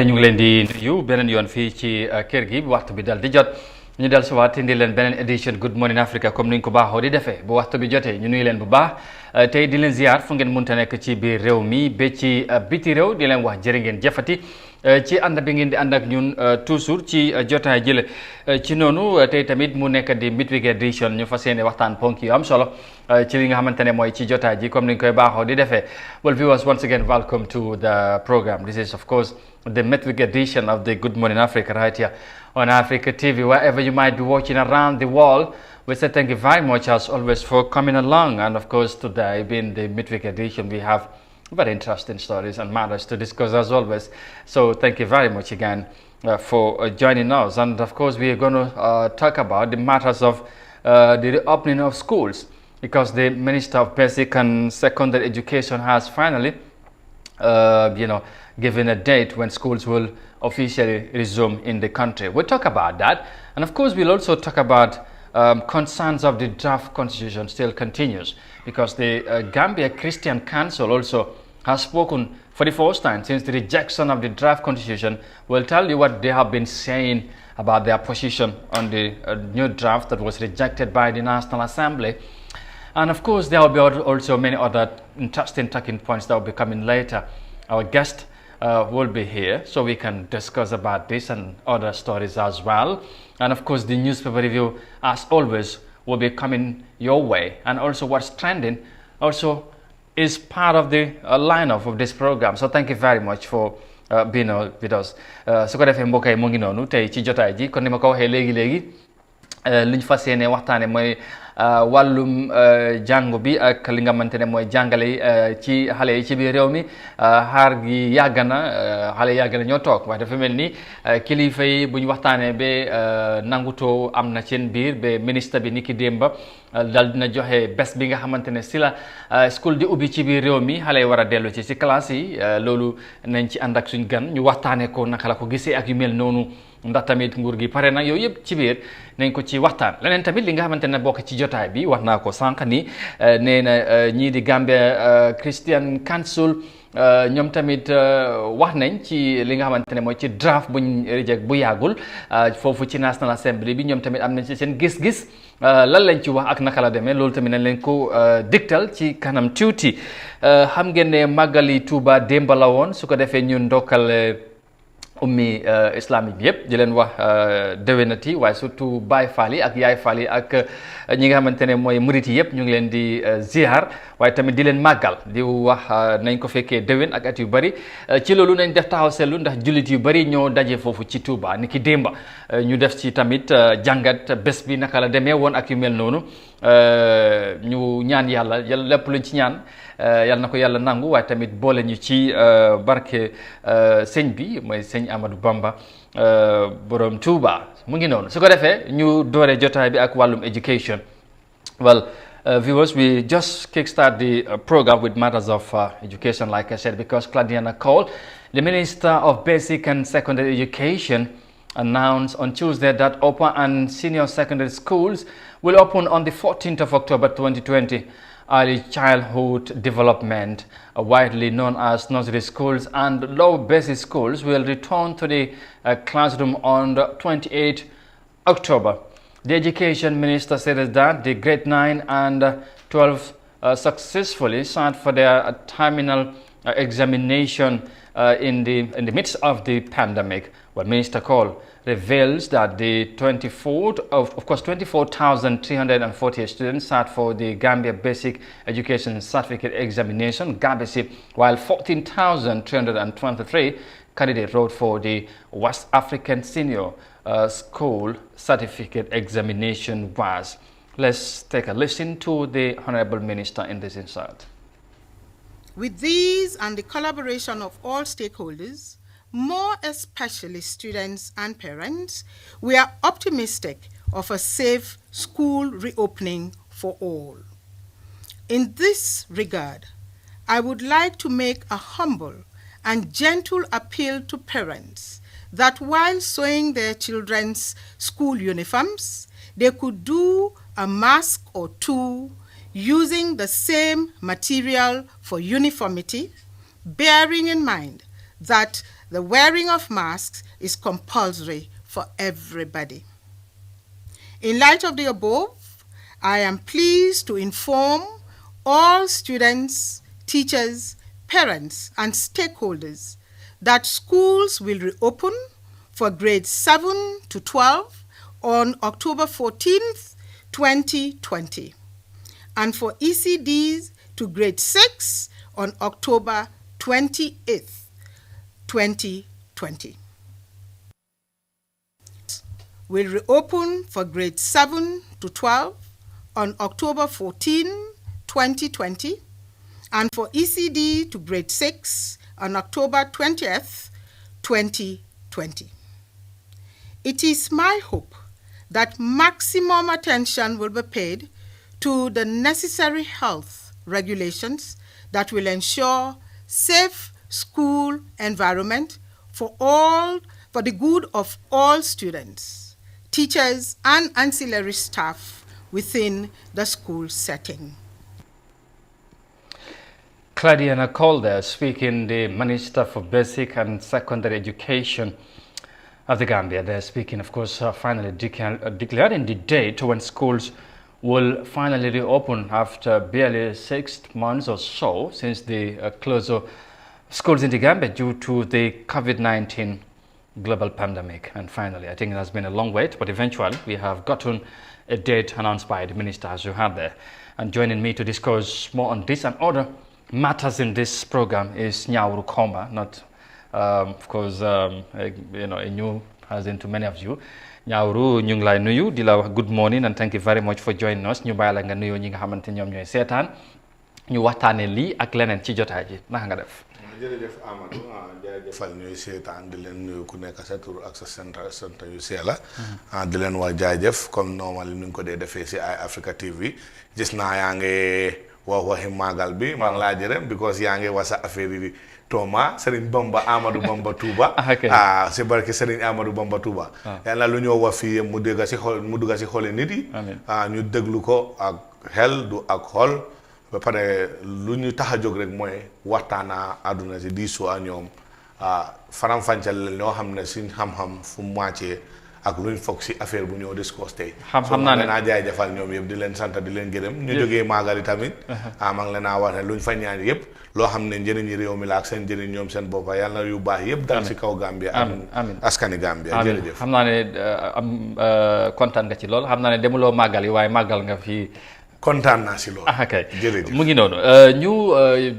ñu ngi leen di nuyu beneen yoon fii ci kër gi bu waxtu bi dal di jot ñu dal si waat indi leen beneen édition Good Morning Africa comme ni ñu ko baaxoo di defee bu waxtu bi jotee ñu nuyu leen bu baax tey di leen ziar fu ngeen mënta nekk ci biir réew mi ba ci biti réew di leen wax jërë ngeen jëfati ci ànd bi ngeen di ànd ak ñun toujours ci jotaay jële ci noonu tey tamit mu nekk di midweek edition ñu fas yéene waxtaan ponk yu am solo ci li nga xamante ne mooy ci jotaay ji comme ni ñu koy baaxoo di defee. Well, viewers, once again, welcome to the program. This is, of course, the midweek edition of the Good Morning Africa right here on Africa TV. Wherever you might be watching around the world, we say thank you very much as always for coming along. And of course, today being the midweek edition, we have very interesting stories and matters to discuss as always. So thank you very much again for joining us. And of course, we are going to talk about the matters of the reopening of schools, because the Minister of Basic and Secondary Education has finally, given a date when schools will officially resume in the country. We'll talk about that. And of course, we'll also talk about concerns of the draft constitution still continues, because the Gambia Christian Council also has spoken for the first time since the rejection of the draft constitution. We'll tell you what they have been saying about their position on the new draft that was rejected by the National Assembly. And of course, there will be also many other interesting talking points that will be coming later. Our guest will be here, so we can discuss about this and other stories as well. And of course, the newspaper review, as always, will be coming your way. And also what's trending also is part of the lineup of this program. So thank you very much for being with us. su ko defee mbokk yi mu ngi noonu tey ci jotaay ji kon ni ma ko waxee léegi li ñu fas yéene waxtaane mooy wàllum jàngu bi ak li nga xamante ne mooy jàngale ci xale yi ci biir réew mi xaar gi yàgg na xale yàgg na ñoo toog waaye dafa mel ni kilifa yi bu ñu waxtaanee ba nangutoo am na seen biir ba ministre bi niki démba dal dina joxe bés bi nga xamante ne si la school di ubbi ci biir réew mi xale yi war a dellu ci classe yi loolu nañ ci ànd ak suñ gan ñu waxtaanee ko naka la ko gisee ak yu mel noonu. ndax tamit nguur gi pare na yooyu yëpp ci biir nañ ko ci waxtaan leneen tamit li nga xamante ne bokk ci jotaay bi wax naa ko sànq ni nee na ñii di Gambia Christian Council ñoom tamit wax nañ ci li nga xamante ne mooy ci draft buñ reject bu yàggul foofu ci National Assembly bi ñoom tamit am nañ ci seen gis-gis lan lañ ci wax ak naka la demee loolu tamit nañ leen ko diktal ci kanam tuuti xam ngeen ne màggali Tuba démb la woon su ko defee ñun ndokkal ummi islamique bi yëpp di leen wax déwénati waaye surtout Baay Faal yi ak Yaay Faal yi ak ñi nga xamante ne mooy murit yi yëpp ñu ngi leen di ziar waaye tamit di leen màggal di wax nañ ko fekkee déwén ak at yu bëri ci loolu nañ def taxaw seetlu ndax jullit yu bëri ñoo daje foofu ci Touba ni ki démba ñu def ci tamit jàngat bés bi naka la demee woon ak yu mel noonu ñu ñaan yàlla lépp luñ ci ñaan yàlla na ko yàlla nangu waaye tamit boole ñu ci barke sëñ bi mooy sëñ Amadou Bamba borom Tuba mu ngi noonu su ko defee ñu doore jotaay bi ak wàllum education. Well, viewers, we just kickstart the program with matters of education, like I said, because Claudiana A, the Minister of Basic and Secondary Education, announced on Tuesday that upper and senior secondary schools will open on the 14th of October 2020. Early childhood development, widely known as nursery schools and low basic schools, will return to the classroom on the 28th October. The Education Minister said that the grade 9 and 12 successfully sat for their terminal examination in the midst of the pandemic. Well, Minister Cole reveals that the 24,348 students sat for the Gambia Basic Education Certificate Examination, GABESI, while 14,323 candidates wrote for the West African Senior School Certificate Examination WAS. Let's take a listen to the Honourable Minister in this insert. With these and the collaboration of all stakeholders, more especially students and parents, we are optimistic of a safe school reopening for all. In this regard, I would like to make a humble and gentle appeal to parents that while sewing their children's school uniforms, they could do a mask or two using the same material for uniformity, bearing in mind that the wearing of masks is compulsory for everybody. In light of the above, I am pleased to inform all students, teachers, parents, and stakeholders that schools will reopen for grades 7 to 12 on October 14th, 2020, and for ECDs to grade 6 on October 28th, 2020. Will reopen for grades 7 to 12 on October 14, 2020, and for ECD to grade 6 on October 20th, 2020. It is my hope that maximum attention will be paid to the necessary health regulations that will ensure safe school environment for the good of all students, teachers, and ancillary staff within the school setting. Claudiana A, speaking, the Minister for Basic and Secondary Education of the Gambia. They're speaking, of course, finally declaring the date when schools will finally reopen after barely 6 months or so since the close of schools in the Gambia due to the COVID-19 global pandemic. And finally, I think it has been a long wait, but eventually we have gotten a date announced by the minister, as you had there. And joining me to discuss more on this and other matters in this program is Nyauru Koma, not of course, you know, a new person to many of you. Nyauru ñu ngi lay nuyu di la wax good morning and thank you very much for joining us. Ñu bàyyi la nga nuyoo ñi nga xamante ñoom ñooy seetaan ñu waxtaanee lii ak leneen ci jotaay ji naka nga def. jërëjëf Amadou jaajëfal ñooy seetaan di leen nuyu ku nekk sa tur ak sa sant yu seela di leen wax jaajëf comme normal ni ñu ko dee defee si Eye Africa TV gis naa yaa ngi wax waxi màggal bi maa ngi laa jërëm because yaa ngi wax sa affaire yi Toma Serigne Bamba Amadou Bamba Tuba si barke Serigne Amadou Bamba Tuba yàlla lu ñoo wax fii mu dégg si xol mu dugg si xoli nit yi ñu déglu ko ak xel du ak xol ba pare lu ñu tax a jóg rek mooy waxtaana àdduna si diisoo ak ñoom faram-fàcceel la ñoo xam ne suñ xam-xam fu mu màccee ak luñ foog si affaire bu ñoo discuss tey xam naa ne naa jaajëfal ñoom yëpp di leen sant di leen gërëm ñu jógee maagali tamit maa ngi leen a wax ne luñ fa ñaan yëpp loo xam ne njëriñi réew mi la ak seen njëriñ ñoom seen boppa yàlla na yu baax yëpp dal si kaw Gambia ak askani Gambia jërëjëf xam naa ne kontaan nga ci lool xam naa ne demuloo màggal yi waaye màggal nga fi kontaan naa si loolu kay jërëjëf mu ngi noonu ñu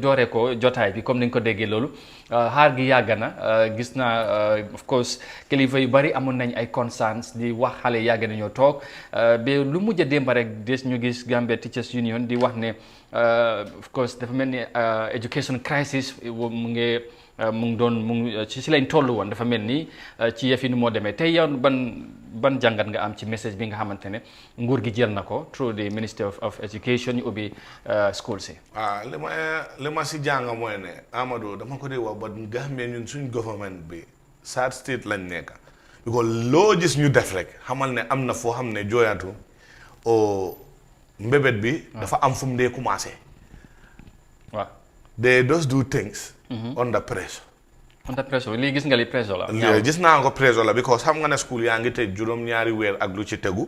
doore ko jotaay bi comme ni nga ko déggee loolu xaar gi yàgg na gis naa of course kilifa yu bari amoon nañ ay concerns di wax xale yàgg nañoo toog ba lu mujj a démb rek des ñu gis Gambia Teachers Union di wax ne of course dafa mel ni education crisis mu ngi doon ci lañ toll woon dafa mel ni ci yëf yi nu moo demee tey yow ban jàngat nga am ci message bi nga xamante ne nguur gi jël na ko through the Ministry of Education ñu ubbi school si. li ma si jàng mooy ne Amadou dama ko dee wax ba Gambia ñun suñ government bi sad state lañ nekk because loo gis ñu def rek xamal ne am na foo xam ne jooyatu mbébét bi dafa am fu mu dee commencé waaw they just do things under pressure. Under pressure lii gis nga li pressure la. gis naa ko pressure la because xam nga ne school yaa ngi tëj juróom-ñaari weer ak lu ci tegu.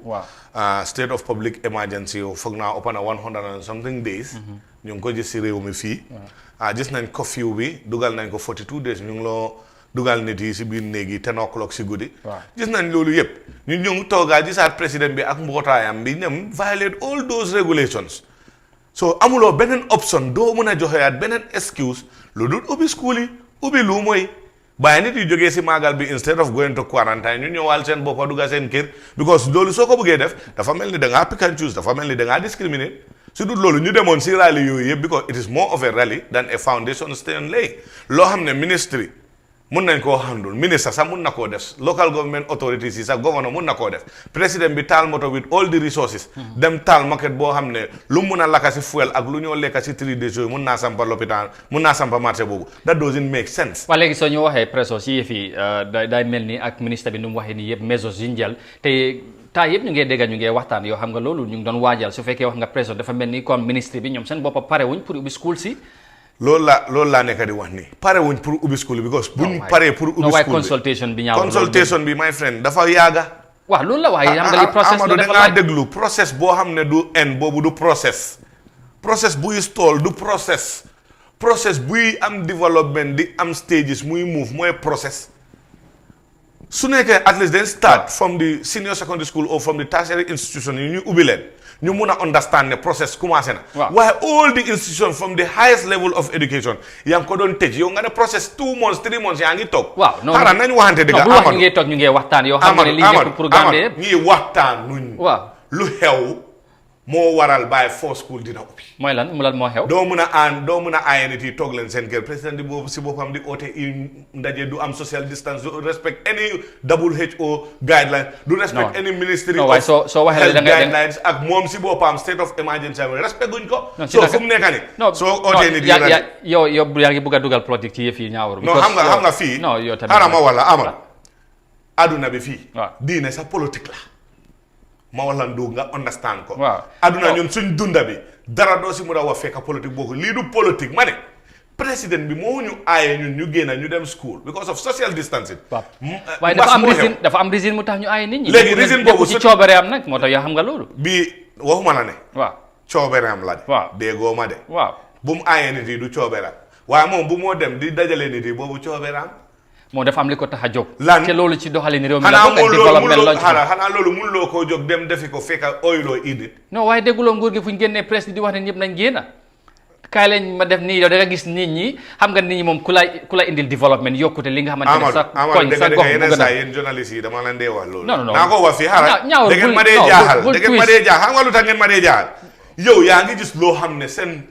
state of public emergency foog naa ëpp na 100 and something days. ñu ngi ko gis si réew mi fii. gis nañ curfew bi dugal nañ ko 42 days ñu ngi loo dugal nit yi si biir néeg yi 10 o'clock si guddi. gis nañ loolu yëpp ñu ngi toogaa gisaat président bi ak mbootaayam bi ñoom violate all those regulations. so amuloo beneen option doo mën a joxeyaat beneen excuse lu dul ubbi school yi. ubbi lu mooy bàyyi nit yu jógee si maagal bi instead of going to quarantine ñu ñëwaal seen boppa dugga seen kër because loolu soo ko bëggee def dafa mel ni da ngaa pick and choose dafa mel ni da ngaa discriminate su dul loolu ñu demoon si rally yooyu yëpp because it is more of a rally than a foundation stone laying loo xam ne ministry mun nañ koo handle ministre sax mun na koo def local government authorities yi sax governor mun na koo def président bi taal moto with all the resources dem taal market boo xam ne lu mun a lakka si fuel ak lu ñoo lekka si 3 days yooyu mun naa sampa lopitaan mun naa sampa marché boobu that doesn't make sense. waaw léegi soo ñu waxee presso si yëf yi day mel ni ak ministre bi nu mu waxee nii yëpp mesures yi ñu jël te temps yëpp ñu ngee dégg ñu ngee waxtaan yoo xam nga loolu ñu ngi doon waajal su fekkee wax nga presso dafa mel ni comme ministre bi ñoom seen boppa pare wuñ pour ubbi school si loolu la nekk di wax ni pare wuñ pour ubbi school because buñ paree pour ubbi school consultation bi ñaaw consultation bi my friend dafa yaaga waaw loolu la waaye xam nga li process Amadou da ngaa déglu process boo xam ne du end boobu du process buy stall du process buy am development di am stages muy move mooy process su nekkee at least then start from the senior secondary school or from the tertiary institution yi ñu ubbi leen ñu mun a understand ne process commencé na waaye all the institution from the highest level of education yaa ngi ko doon tëj yow nga ne process 2 months 3 months yaa ngi toog xaaral nañu waxante dëgg Amadou ñu ngi toog ñu ngi waxtaan yoo xam ne li nekk pour Gambie ñii waxtaan nuñ lu xew moo waral bàyyi foo school dina ubbi mooy lan moo xew doo mun a aaye nit yi toog leen seen kër président di boobu si boppam di oote ndaje du am social distance du respect any WHO guideline du respect any ministry of health guidelines ak moom si boppam state of emergency respect guñ ko soo fu mu nekka ni soo ootee nit yi yow yaa ngi bëgg a dugal politique ci yëf yi ñaawar non xam nga fii xarama wala amal aduna bi fii diine sa politique la ma wala ndu nga understand ko aduna ñun suñ dunda bi dara doo si mun a wax fekk politique boo ko lii du politique ma ne président bi moo ñu aaye ñun ñu génn ñu dem school because of social distancing waaye dafa am reason mu tax ñu aaye nit ñi léegi reason boobu ci coobare am nag moo tax yoo xam nga loolu bii waxuma la ne coobare am la de déggoo ma de bu mu aaye nit yi du coobare waaye moom bu moo dem di dajale nit yi boobu coobare am moo dafa am li ko tax a jóg lan te loolu ci doxalin réew mi la bokk xanaa loolu mun loo koo jóg dem defi ko fekk oyloo indi non waaye dégguloo nguur gi fu ñu génnee presse di wax ne ñëpp nañ génn kaay lañ ma def nii yow da nga gis nit ñi xam nga nit ñi moom ku la indil développement yokkute li nga xamante ne sa koñ sa gox yeneen saa yéen journaliste yi dama leen dee wax loolu non naa ko wax fii xaaral da ngeen ma dee jaaxal xam nga lu tax ngeen ma dee jaaxal yow yaa ngi gis loo xam ne seen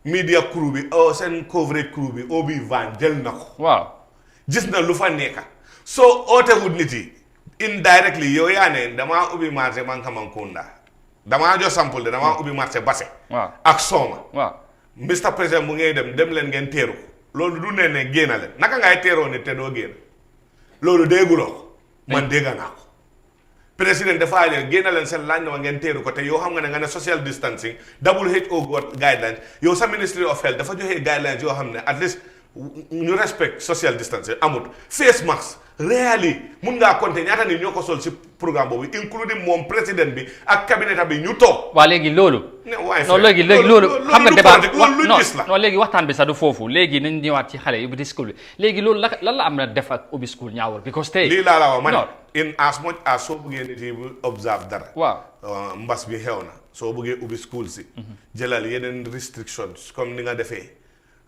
media crew bi seen coverage crew bi obi van jël na ko gis na lu fa nekka soo ootewut nit yi indirectly yow yaa ne damaa ubbi marché Mankamankounda damaa jox sample de damaa ubbi marché Basse ak Soma Mr President bu ngay dem leen ngeen teeru loolu du ne génn leen naka ngay teeroo nit te doo génn loolu dégguloo ko man dégg naa ko président dafa ne génn leen seen laaj na ma ngeen teeru ko te yow xam nga ne social distancing WHO guidelines yow sa ministry of health dafa joxe guidelines yoo xam ne at least ñu respect social distancing amut face mask really mun ngaa compter ñaata nit ñoo ko sol si programme boobu including moom président bi ak cabinet bi ñu toog waa léegi loolu non léegi loolu xam nga débat non léegi waxtaan bi sax du foofu léegi nañ ñëwaat ci xale yi ubbi school bi léegi loolu lan la am na def ak ubbi school ñaawul because tey lii laa la wax man in as much as soo bëggee nit yi observe dara mbas bi xew na soo bëggee ubbi school si jëlal yeneen restrictions comme ni nga defee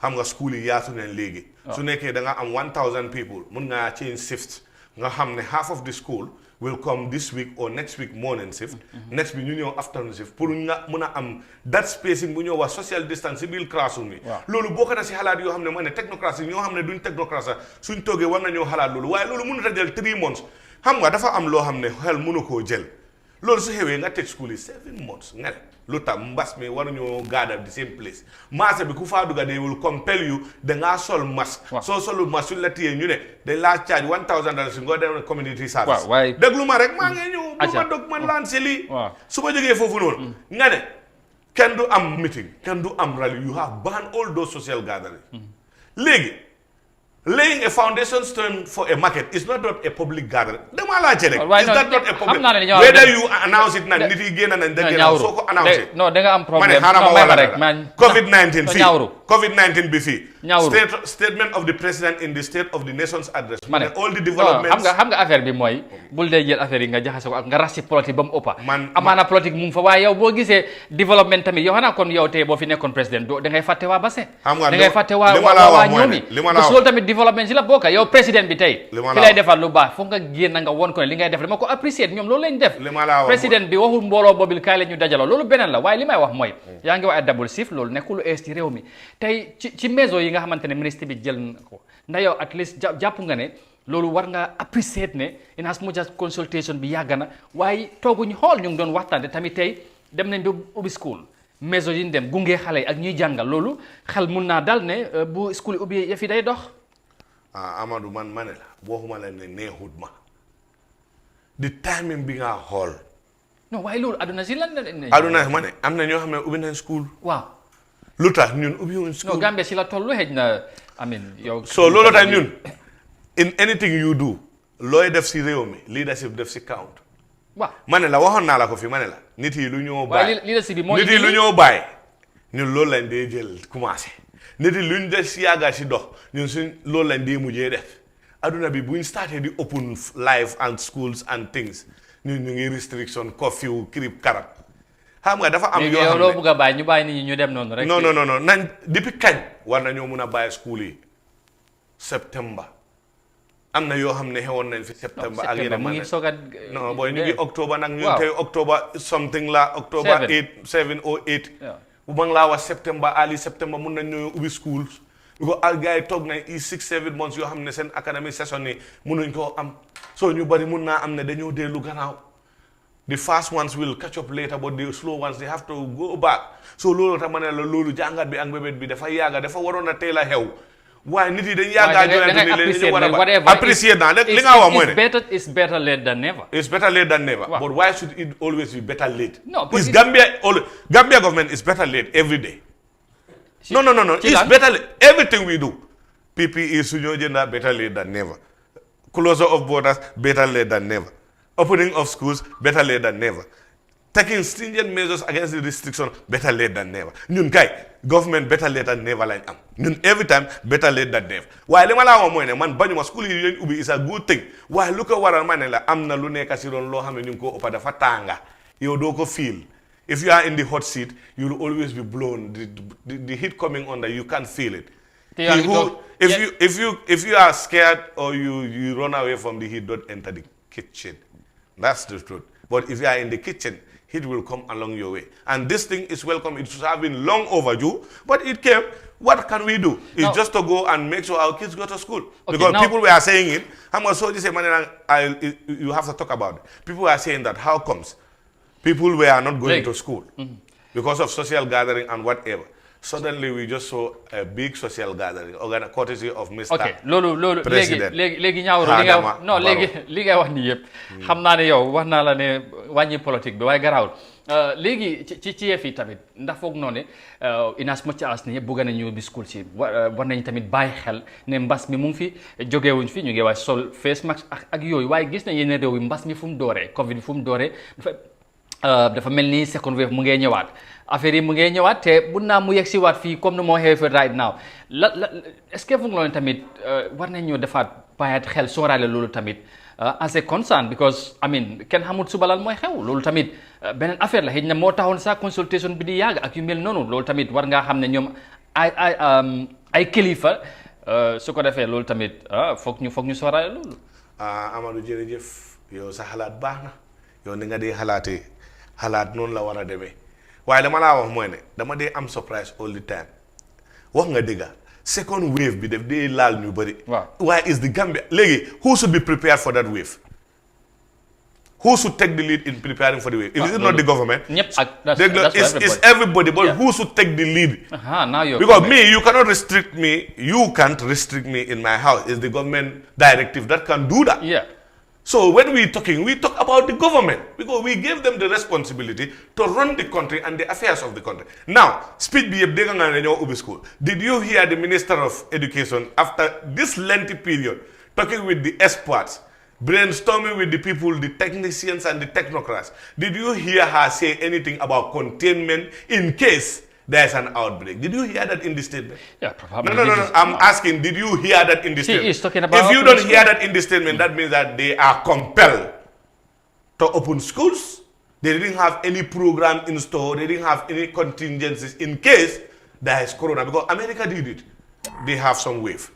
xam nga school yi yaatu neen léegi su nekkee da nga am 1000 people mun ngaa change shifts nga xam ne half of the school will come this week or next week morning shift next bi ñu ñëw afternoon shift pour nga mun a am that spacing bu ñëw wax social distance si biir classroom yi loolu bokk na si xalaat yoo xam ne ma ne technocratie ñoo xam ne duñ technocratie suñ toogee war na ñoo xalaat loolu waaye loolu mënut a jël 3 months xam nga dafa am loo xam ne xel mënu koo jël loolu su xewee nga tëj school yi 7 months nga ne lu tax mbas mi waruñoo gaada the same place marché bi ku faa dugga they will compel you dangaa sol masque soo solul masque suñ la téyee ñu ne dañ laa charge $1000 si nga dem community service déglu ma rek maa ngi ñëw bu ma dog man laan si lii su ma jógee foofu noonu nga ne kenn du am meeting kenn du am rally you have banned all those social gatherings léegi laying a foundation stone for a market is not a public gathering. Dama la jere. Is that not a public? Whether you announce it na nit yi génn nañ da ngeen soo ko announce. Non da nga am problème. COVID-19 bi fii. Statement of the president in the state of the nation's address. All the developments. xam nga affaire bi mooy bul dee jël affaire yi nga jaxase ko ak nga rasi politique ba mu ëppa. Amaana politique mu fa waaye yow boo gisee développement tamit yow xanaa kon yow tey boo fi nekkoon président da ngay fàtte waa Basse. Da ngay fàtte waa ñoomi. Loolu tamit développement si la bokka yow président bi tey ki lay defal lu baax foog nga génn nga won ko ne li ngay def dama ko apprécier ñoom loolu lañ def président bi waxul mbooloo boobil kaay la ñu dajaloo loolu beneen la waaye li may wax mooy yaa ngi wax double shift loolu nekkul lu ees ci réew mi tey ci maison yi nga xamante ne ministre bi jël na ko ndax yow at least jàpp nga ne loolu war nga apprécier ne in as much as consultation bi yàgg na waaye tooguñu xool ñu ngi doon waxtaan tamit tey dem nañ ba ubbi school maison yi ñu dem gunge xale yi ak ñuy jàngal loolu xel mun naa dal ne bu school yi ubbi yëf yi day dox Amadou man ma ne la waxuma la ne neexut ma di timing bi nga xool. non waaye loolu aduna si lan la aduna ma ne am na ñoo xam ne ubbi nañ school. waaw lu tax ñun ubbiwuñ school. No, Gambia si la tollu xëj na I mean yow. So loolu tax ñun in anything you do looy def si réew mi leadership def si count. waaw ma ne la waxoon naa la ko fi ma ne la nit yi lu ñoo bàyyi. waaye leadership bi mooy nit yi lu ñoo bàyyi ñun loolu lañ dee jël commencé nit yi luñ des si yàgga si dox ñun suñ loolu lañ dee mujjee def aduna bi buñ starté di open life and schools and things ñun ñu ngi restriction curfew krip karab xam nga dafa am yoo xam ne loo bëgg a bàyyi ñu bàyyi nit ñi ñu dem noonu rek. non nañ depuis kañ war nañoo mun a bàyyi school yi septembre am na yoo xam ne xewoon nañ fi septembre ak yeneen mu ngi soog a non booy ñu ngi octobre nag ñu tey october something la october 7 or 8 bu ma ngi laa wax septembre early septembre mun nañ ñoo ubbi schools because al gars yi toog nañ 6-7 months yoo xam ne seen academic session yi munuñ koo am so ñu bari mun naa am ne dañoo dellu gannaaw the fast ones will catch up later but the slow ones they have to go back so loolu tax ma ne la loolu jàngat bi ak mbébét bi dafa yàgga dafa waroon a teel a xew waaye nit yi dañ yàggaa joyante ni leen ñu war a apprécier naa li nga wax mooy ne it's better late than never. It's better late than never. But why should it always be better late? No, but it's Gambia government is better late every day. No. It's better late. Everything we do. PPE Sunyo Jenda better late than never. Closure of borders better late than never. Opening of schools better late than never. Taking stringent measures against the restriction better late than never. Ñun kay government better late than never lañ am. Ñun every time better late than never. Waaye li ma laa wax mooy ne man bañuma school yi leen ubbi is a good thing. Waaye lu ko waral ma ne la am na lu nekk si doon loo xam ne ñu ngi ko ëppa dafa tànga. Yow doo ko feel. If you are in the hot seat, you will always be blown. The heat coming under, you can't feel it. If you are scared or you run away from the heat, don't enter the kitchen. That's the truth. But if you are in the kitchen, heat will come along your way. And this thing is welcome. It should have been long overdue, but it came. What can we do? It's just to go and make sure our kids go to school. Okay, because people were saying it. You have to talk about it. People were saying that how comes people were not going to school because of social gathering and whatever. Suddenly we just saw a big social gathering, courtesy of Mr. Okay, loolu President. léegi ñaawro li nga non li nga wax ni yëpp xam naa ne yow wax naa la ne wàññi politique bi waaye garaawul léegi ci yëf yi tamit ndax foog noonu in as much as ne bëgg nañu bi school si war nañ tamit bàyyi xel ne mbas mi mu ngi fi jógewuñ fi ñu ngi wax sol face mask ak yooyu waaye gis nañ yeneen réew yi mbas mi fu mu dooree Covid fu mu dooree dafa mel ni second wave mu ngee ñëwaat affaire yi mu ngee ñëwaat te bu naa mu yegg si waat fii comme ni moo xew right now est-ce que foog loolu tamit war nañ ñoo defaat bàyyi xel sóoraale loolu tamit as a concern because I mean kenn xamul suba lan mooy xew loolu tamit beneen affaire la xëy na moo taxoon sa consultation bi di yàgg ak yu mel noonu loolu tamit war ngaa xam ne ñoom ay kilifa su ko defee loolu tamit foog ñu sóoraale loolu. Amadou jërëjëf yow sa xalaat baax na yow ni nga dee xalaatee xalaat noonu la war a demee waaye dama laa wax mooy ne dama dee am surprise all the time wax nga dëgga second wave bi def dee laal ñu bëri. Why is the Gambia léegi who should be prepared for that wave? Who should take the lead in preparing for the wave? Is it not the government? It's everybody, but who should take the lead? Now you're because you cannot restrict me. You can't restrict me in my house. It's the government directive that can do that. Yeah. So when we talk about the government because we gave them the responsibility to run the country and the affairs of the country. Now, speech be a school. Did you hear the Minister of Education after this lengthy period talking with the experts, brainstorming with the people, the technicians and the technocrats? Did you hear her say anything about containment in case there's an outbreak? Did you hear that in the statement? Yeah, probably. No. I'm asking, did you hear that in the statement? She is talking about if you don't hear that in the statement, that means that they are compelled to open schools. They didn't have any program in store. They didn't have any contingencies in case there is corona. Because America did it. They have some wave.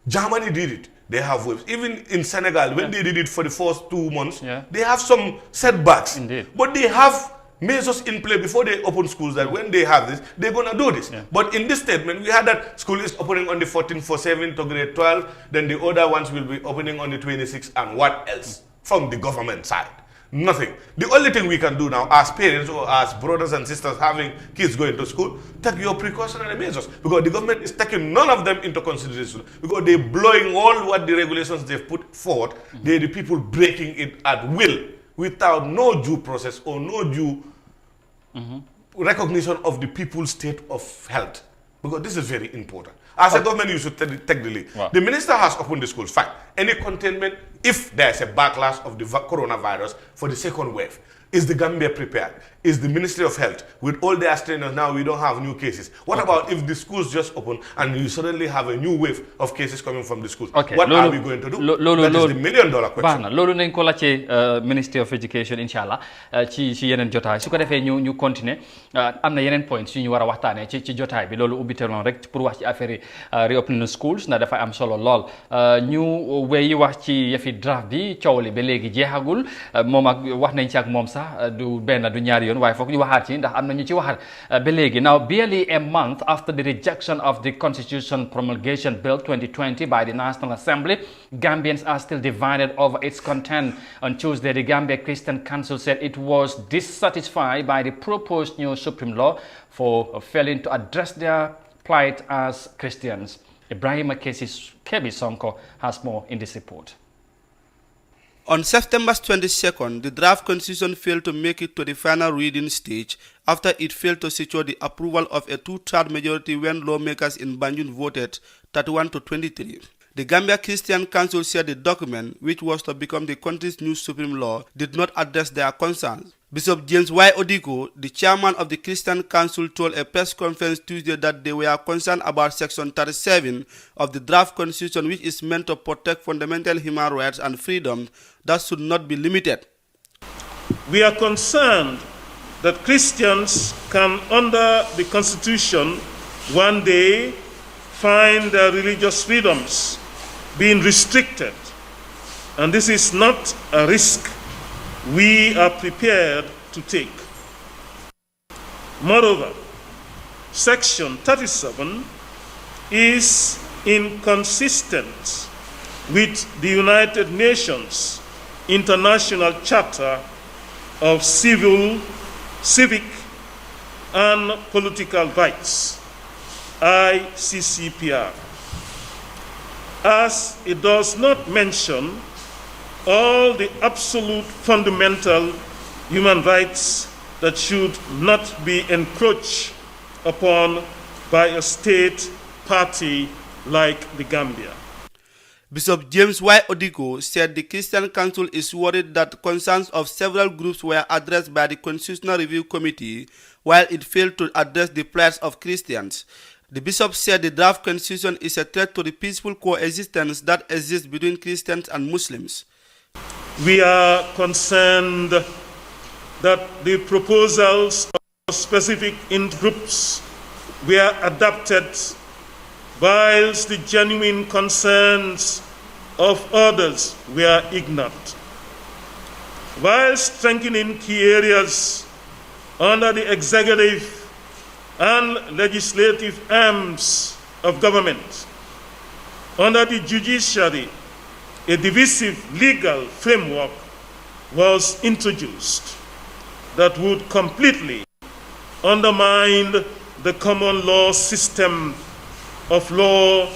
Germany did it. They have waves. Even in Senegal, when they did it for the first 2 months, they have some setbacks. Indeed. But they have measures in play before they open schools that when they have this, they're going to do this. But in this statement, we had that school is opening on the 14th for 7 to grade 12. Then the other ones will be opening on the 26th. And what else from the government side? Nothing. The only thing we can do now as parents or as brothers and sisters having kids going to school, take your precautionary measures. Because the government is taking none of them into consideration. Because they're blowing all what the regulations they've put forward. They're the people breaking it at will without no due process or no due recognition of the people's state of health. because this is very important. As a government, you should take the lead. Wow. The minister has opened the schools. Fine. Any containment, if there's a backlash of the coronavirus for the second wave, is the Gambia prepared? Is the Ministry of Health, with all their strainers now, we don't have new cases. What about if the schools just open and you suddenly have a new wave of cases coming from the schools? Okay. What are we going to do? That is the million-dollar question. Loolu nañ ko laajte Ministry of Education inshallah ci yeneen jotaay su ko defee ñu continuer am na yeneen points yu ñu war a waxtaanee ci jotaay bi loolu ubbite loon rek pour wax ci affaire yi reopening schools na dafa am solo lool ñu wéyi wax ci yëfi draft bi coow li ba léegi jeexagul moom ak wax nañ ci ak moom sax du benn du ñaari yoon waaye foog ñu waxaat ci ndax am na ñu ci waxaat ba léegi now barely a month after the rejection of the Constitution Promulgation Bill 2020 by the National Assembly, Gambians are still divided over its content. On Tuesday, the Gambia Christian Council said it was dissatisfied by the proposed new Supreme Law for failing to address their plight as Christians. Ibrahim Kebi Sonko has more in this report. On September 22nd, the draft constitution failed to make it to the final reading stage after it failed to secure the approval of a two-thirds majority when lawmakers in Banjul voted 31 to 23. The Gambia Christian Council said the document, which was to become the country's new supreme law, did not address their concerns. Bishop James Y. Odiko, the chairman of the Christian Council, told a press conference Tuesday that they were concerned about Section 37 of the draft constitution, which is meant to protect fundamental human rights and freedoms that should not be limited. We are concerned that Christians can, under the Constitution, one day find their religious freedoms being restricted. And this is not a risk we are prepared to take. Moreover, Section 37 is inconsistent with the United Nations International Charter of Civic and Political Rights, ICCPR, as it does not mention all the absolute fundamental human rights that should not be encroached upon by a state party like the Gambia. Bishop James Y. Odiko said the Christian Council is worried that concerns of several groups were addressed by the Constitutional Review Committee while it failed to address the plight of Christians. The bishop said the draft constitution is a threat to the peaceful coexistence that exists between Christians and Muslims. We are concerned that the proposals of specific groups were adopted whilst the genuine concerns of others were ignored. While strengthening key areas under the executive and legislative arms of government, under the judiciary, a divisive legal framework was introduced that would completely undermine the common law system of law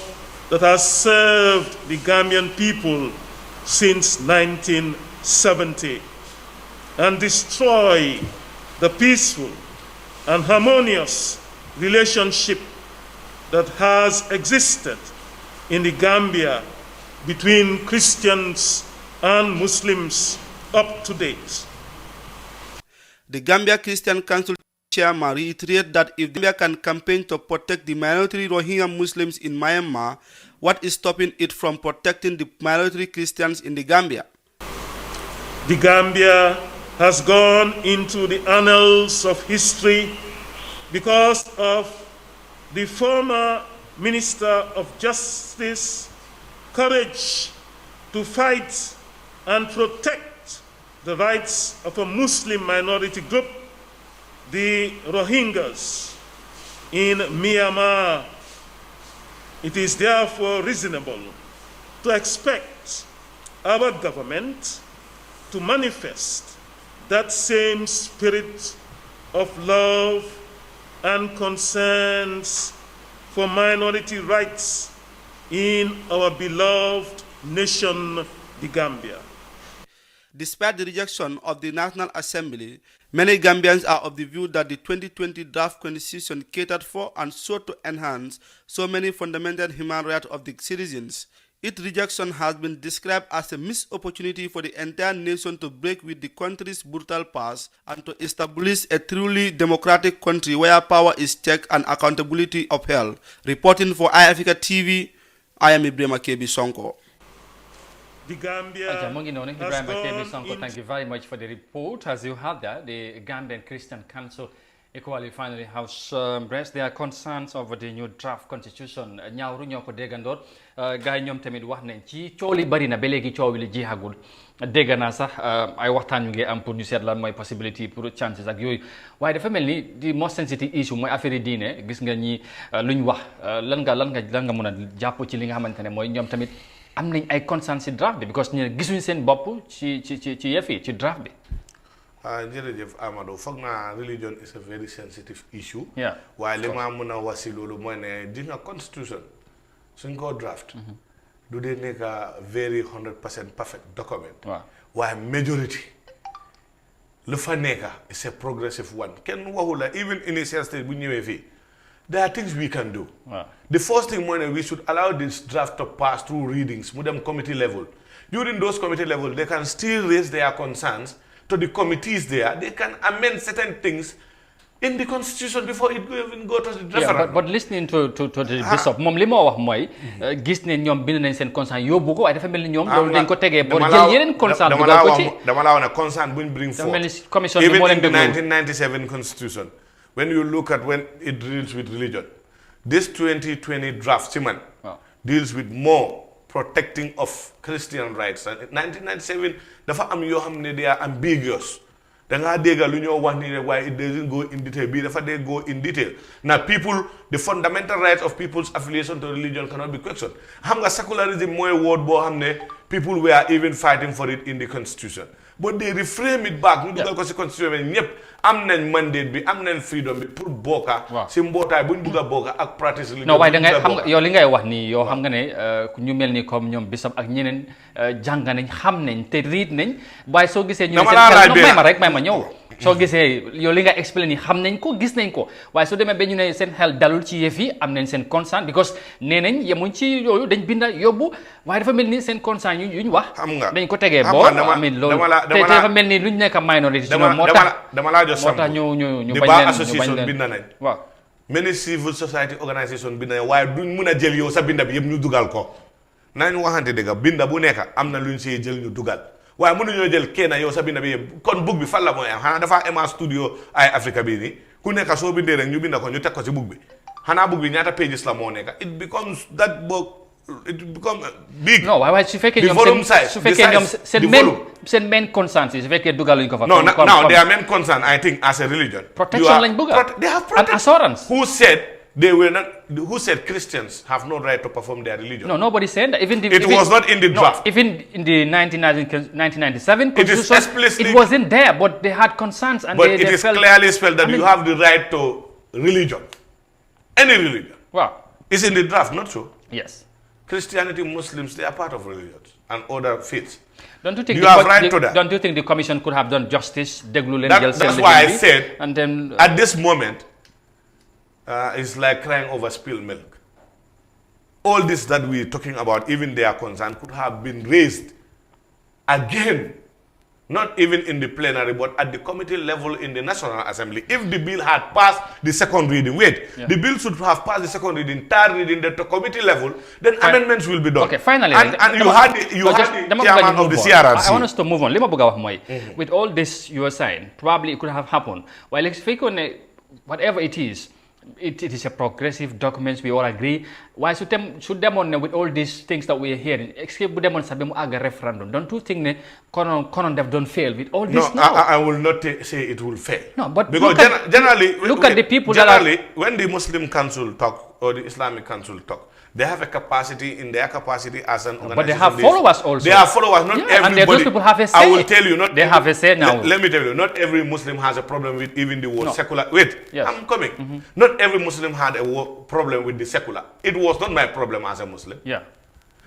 that has served the Gambian people since 1970 and destroy the peaceful and harmonious relationship that has existed in the Gambia between Christians and Muslims up to date. The Gambia Christian Council chairman reiterated that if Gambia can campaign to protect the minority Rohingya Muslims in Myanmar, what is stopping it from protecting the minority Christians in the Gambia? The Gambia has gone into the annals of history because of the former Minister of Justice courage to fight and protect the rights of a Muslim minority group, the Rohingyas in Myanmar. It is therefore reasonable to expect our government to manifest that same spirit of love and concerns for minority rights in our beloved nation, the Gambia. Despite the rejection of the National Assembly, Many Gambians are of the view that the 2020 draft constitution catered for and sought to enhance so many fundamental human rights of the citizens. Its rejection has been described as a missed opportunity for the entire nation to break with the country's brutal past and to establish a truly democratic country where power is checked and accountability upheld. Reporting for iAfrica TV, I am Ibrahim Kebi Sonko. The Gambia Thank you very much for the report. As you heard that, the Gambian Christian Council equally finally has raised their concerns over the new draft constitution. Ñaawru ñoo ko déggandoor gaay ñoom tamit wax nañ ci coow li bari na ba léegi coow li jeexagul dégg naa sax ay waxtaan ñu ngi am pour ñu seet lan mooy possibility pour chances ak yooyu waaye dafa mel ni di most sensitive issue mooy affaire yi diine gis nga ñi luñ wax lan nga mën a jàpp ci li nga xamante ne mooy ñoom tamit am nañ ay concerns ci draft bi because ñu gisuñ seen bopp ci yëf yi ci draft bi. jërëjëf Amadou foog naa religion is a very sensitive issue. waaye li ma mën a wax si loolu mooy ne di nga constitution suñ ko draft. du dee nekk very 100% perfect document. waaye majority lu fa nekk is a progressive one kenn waxu la even initial stage bu ñëwee fii there are things we can do. The first thing mooy ne we should allow this draft to pass through readings mu dem committee level. During those committee level they can still raise their concerns to the committees there. They can amend certain things in the constitution before it even go to the referendum. But listening to the bishop moom li ma wax mooy gis ne ñoom bind nañ seen concern yóbbu ko waaye dafa mel ni ñoom loolu dañ ko tegee boo jël yeneen concern dugal ko ci dama laa wax ne concern buñ bring forth dafa mel ni commission bi moo leen even in the 1997 constitution when you look at when it deals with religion this 2020 draft ci man deals with more protecting of Christian rights. And in 1997 dafa am yoo xam ne they are ambiguous da ngaa dégg lu ñoo wax ni why it doesn't go in detail bii dafa dee go in detail. Now people the fundamental rights of people's affiliation to religion cannot be questioned. Xam nga secularism mooy word boo xam ne people were even fighting for it in the constitution but they reframe it back ñu dugal ko si constitution bi ñëpp am nañ mandate bi am nañ freedom bi pour bokka si mbootaay buñ bugg a bokka ak practice religion. non waaye da ngay xam nga yow li ngay wax nii yow xam nga ne ñu mel ni comme ñoom bisam ak ñeneen jàng nañ xam nañ te riit nañ waaye soo gisee ñu ne may ma ñëw soo gisee yow li nga explain yi xam nañ ko gis nañ ko waaye su demee ba ñu ne seen xel dalul ci yëf yi am nañ seen concern because nee nañ yemuñ ci yooyu dañ binda yóbbu waaye dafa mel ni seen concern yuñ wax dañ ko tegee boo amin loolu te dafa mel ni luñ nekk minority ci ñoom moo tax ñu bañ leen association bind nañ waaw many civil society organisation bind nañ waaye duñ mun a jël yow sa binda bi yëpp ñu dugal ko nañ waxante dëgg binda bu nekk am na luñ see jël ñu dugal waaye mënuñoo jël kenn yow sa binda bi yëpp kon book bi fan la mooy am xanaa dafa ema studio ay Africa bii nii ku nekk soo bindee rek ñu binda ko ñu teg ko si book bi xanaa book bi ñaata pages la moo nekk it becomes that book it become big. non waaye su fekkee ñoom seen main concern su fekkee dugaluñ ko fa. no now their main concern I think as a religion. protection lañ bëgg they have protection. and assurance. Who said Christians have no right to perform their religion? No, nobody said that. It was not in the draft. Even in the 1997 constitution, it wasn't there, but they had concerns and it is clearly spelled that you have the right to religion. Any religion. Wow. It's in the draft, not so? Yes. Christianity, Muslims, they are part of religions and other faiths. Don't you think you have right to that? Don't you think the commission could have done justice? That's why I said, and then, at this moment, it's like crying over spilled milk. All this that we're talking about, even their concern, could have been raised again, not even in the plenary, but at the committee level in the National Assembly. If the bill had passed the second reading, the bill should have passed the second reading, third reading, the committee level, then amendments will be done. Okay, finally. And you had the chairman of the CRRC. I want us to move on. With all this you were saying, probably it could have happened. Well, whatever it is a progressive document, we all agree. Why should them on with all these things that we are hearing, except them on Sabimu Aga referendum? Don't you think that don't fail with all this? No, I will not say it will fail. No, but because look at the people when the Muslim Council talk or the Islamic Council talk, they have a capacity in their capacity as an organization. But they have followers also. They have followers, not everybody. And those people have a say. I will tell you, not they have a say now. Let me tell you, not every Muslim has a problem with even the word secular. Wait, yes. I'm coming. Not every Muslim had a problem with the secular. It was not my problem as a Muslim. Yeah.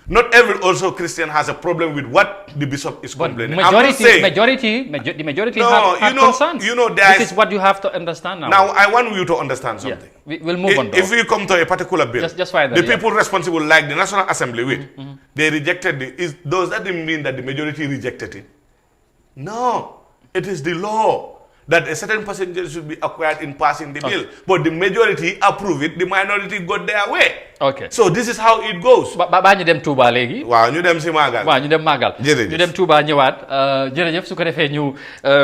Not every also Christian has a problem with what the bishop is But complaining. I'm not saying, the majority No, have concerns. there's- This is what you have to understand now. now I want you to understand Yeah. something. We'll move on. If we come to a particular bill, Just fine the then, yeah. people responsible, like the National Assembly, they rejected it. Does that mean that the majority rejected it? No, it is the law that a certain percentage should be acquired in passing the bill. But the majority approve it, the minority got their way. Okay. So this is how it goes. ba ñu dem Tuba léegi. Waaw ñu dem si Magal. waaw ñu dem Magal. Jërëjëf. ñu dem Tuba ñëwaat jërëjëf su ko defee ñu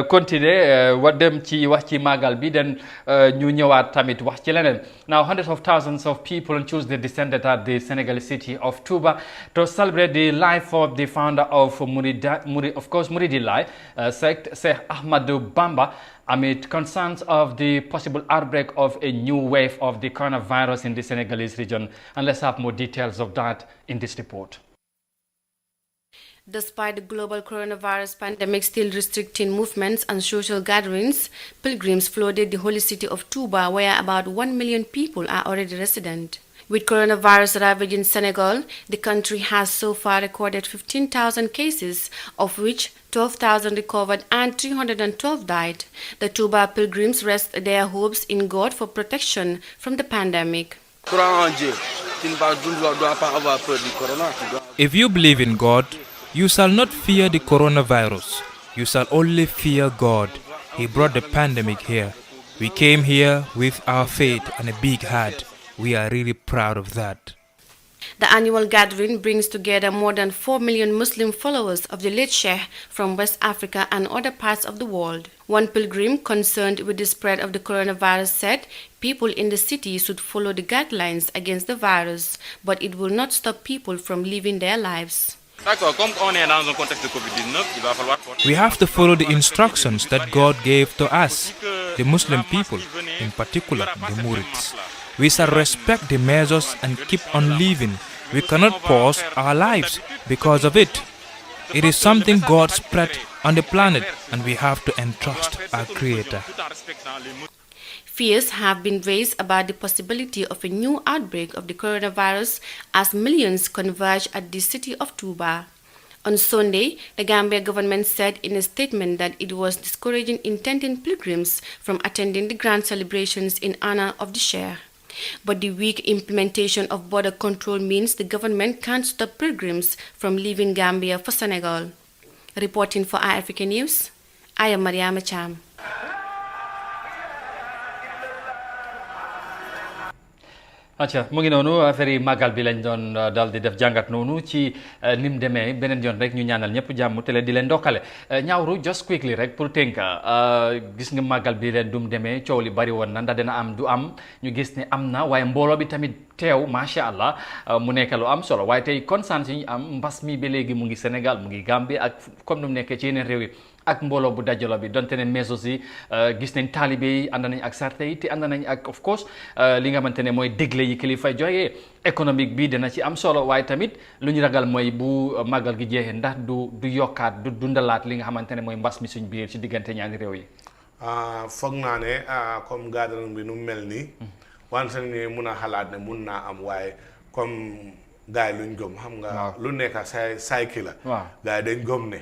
continuer wa dem ci wax ci Magal bi den ñu ñëwaat tamit wax ci leneen. Now hundreds of thousands of people on Tuesday descended at the Senegalese city of Tuba to celebrate the life of the founder of Muridi Lai sect, Sheikh Ahmadou Bamba, amid concerns of the possible outbreak of a new wave of the coronavirus in the Senegalese region. And let's have more details of that in this report. Despite the global coronavirus pandemic still restricting movements and social gatherings, pilgrims flooded the holy city of Tuba, where about 1 million people are already resident. With coronavirus ravaging Senegal, the country has so far recorded 15,000 cases, of which 12,000 recovered and 312 died. The Tuba pilgrims rest their hopes in God for protection from the pandemic. If you believe in God, you shall not fear the coronavirus. You shall only fear God. He brought the pandemic here. We came here with our faith and a big heart. We are really proud of that. The annual gathering brings together more than 4 million Muslim followers of the late Sheikh from West Africa and other parts of the world. One pilgrim concerned with the spread of the coronavirus said people in the city should follow the guidelines against the virus, but it will not stop people from living their lives. We have to follow the instructions that God gave to us, the Muslim people, in particular the Murids. We shall respect the measures and keep on living. We cannot pause our lives because of it. It is something God spread on the planet, and we have to entrust our Creator. Fears have been raised about the possibility of a new outbreak of the coronavirus as millions converge at the city of Tuba. On Sunday, the Gambia government said in a statement that it was discouraging intending pilgrims from attending the grand celebrations in honor of the Sheikh. But the weak implementation of border control means the government can't stop pilgrims from leaving Gambia for Senegal. Reporting for iAfrica News, I am Mariama Cham. acca mu ngi noonu affaire yi màggal bi lañ doon dal di def jàngat noonu ci ni mu demee beneen yoon rek ñu ñaanal ñëpp jàmm te leen di leen ndokkale ñaawru just quickly rek pour tënka gis nga màggal bi leen du mu demee coow li bari woon na ndax dina am du am ñu gis ne am na waaye mbooloo bi tamit teew macha allah mu nekk lu am solo waaye tey conscience yi ñu am mbas mi ba léegi mu ngi Sénégal mu ngi Gambie ak comme ni mu nekkee ci yeneen réew yi ak mbooloo bu dajalo bi donte ne mesos yi gis nañ taalibe yi ànd nañ ak sarte yi te ànd nañ ak of course li nga xamante ne mooy dégle yi kilifa joxe économique bi dina ci am solo waaye tamit lu ñu ragal mooy bu màggal gi jeexee ndax du yokkaat du dundalaat li nga xamante ne mooy mbas mi suñ biir ci diggante ñaari réew yi. foog naa ne comme gathering bi nu mel nii. wante ne mun a xalaat ne mun naa am waaye comme gars yi luñ gëm xam nga. lu nekk cycle la. waaw gars yi dañ gëm ne.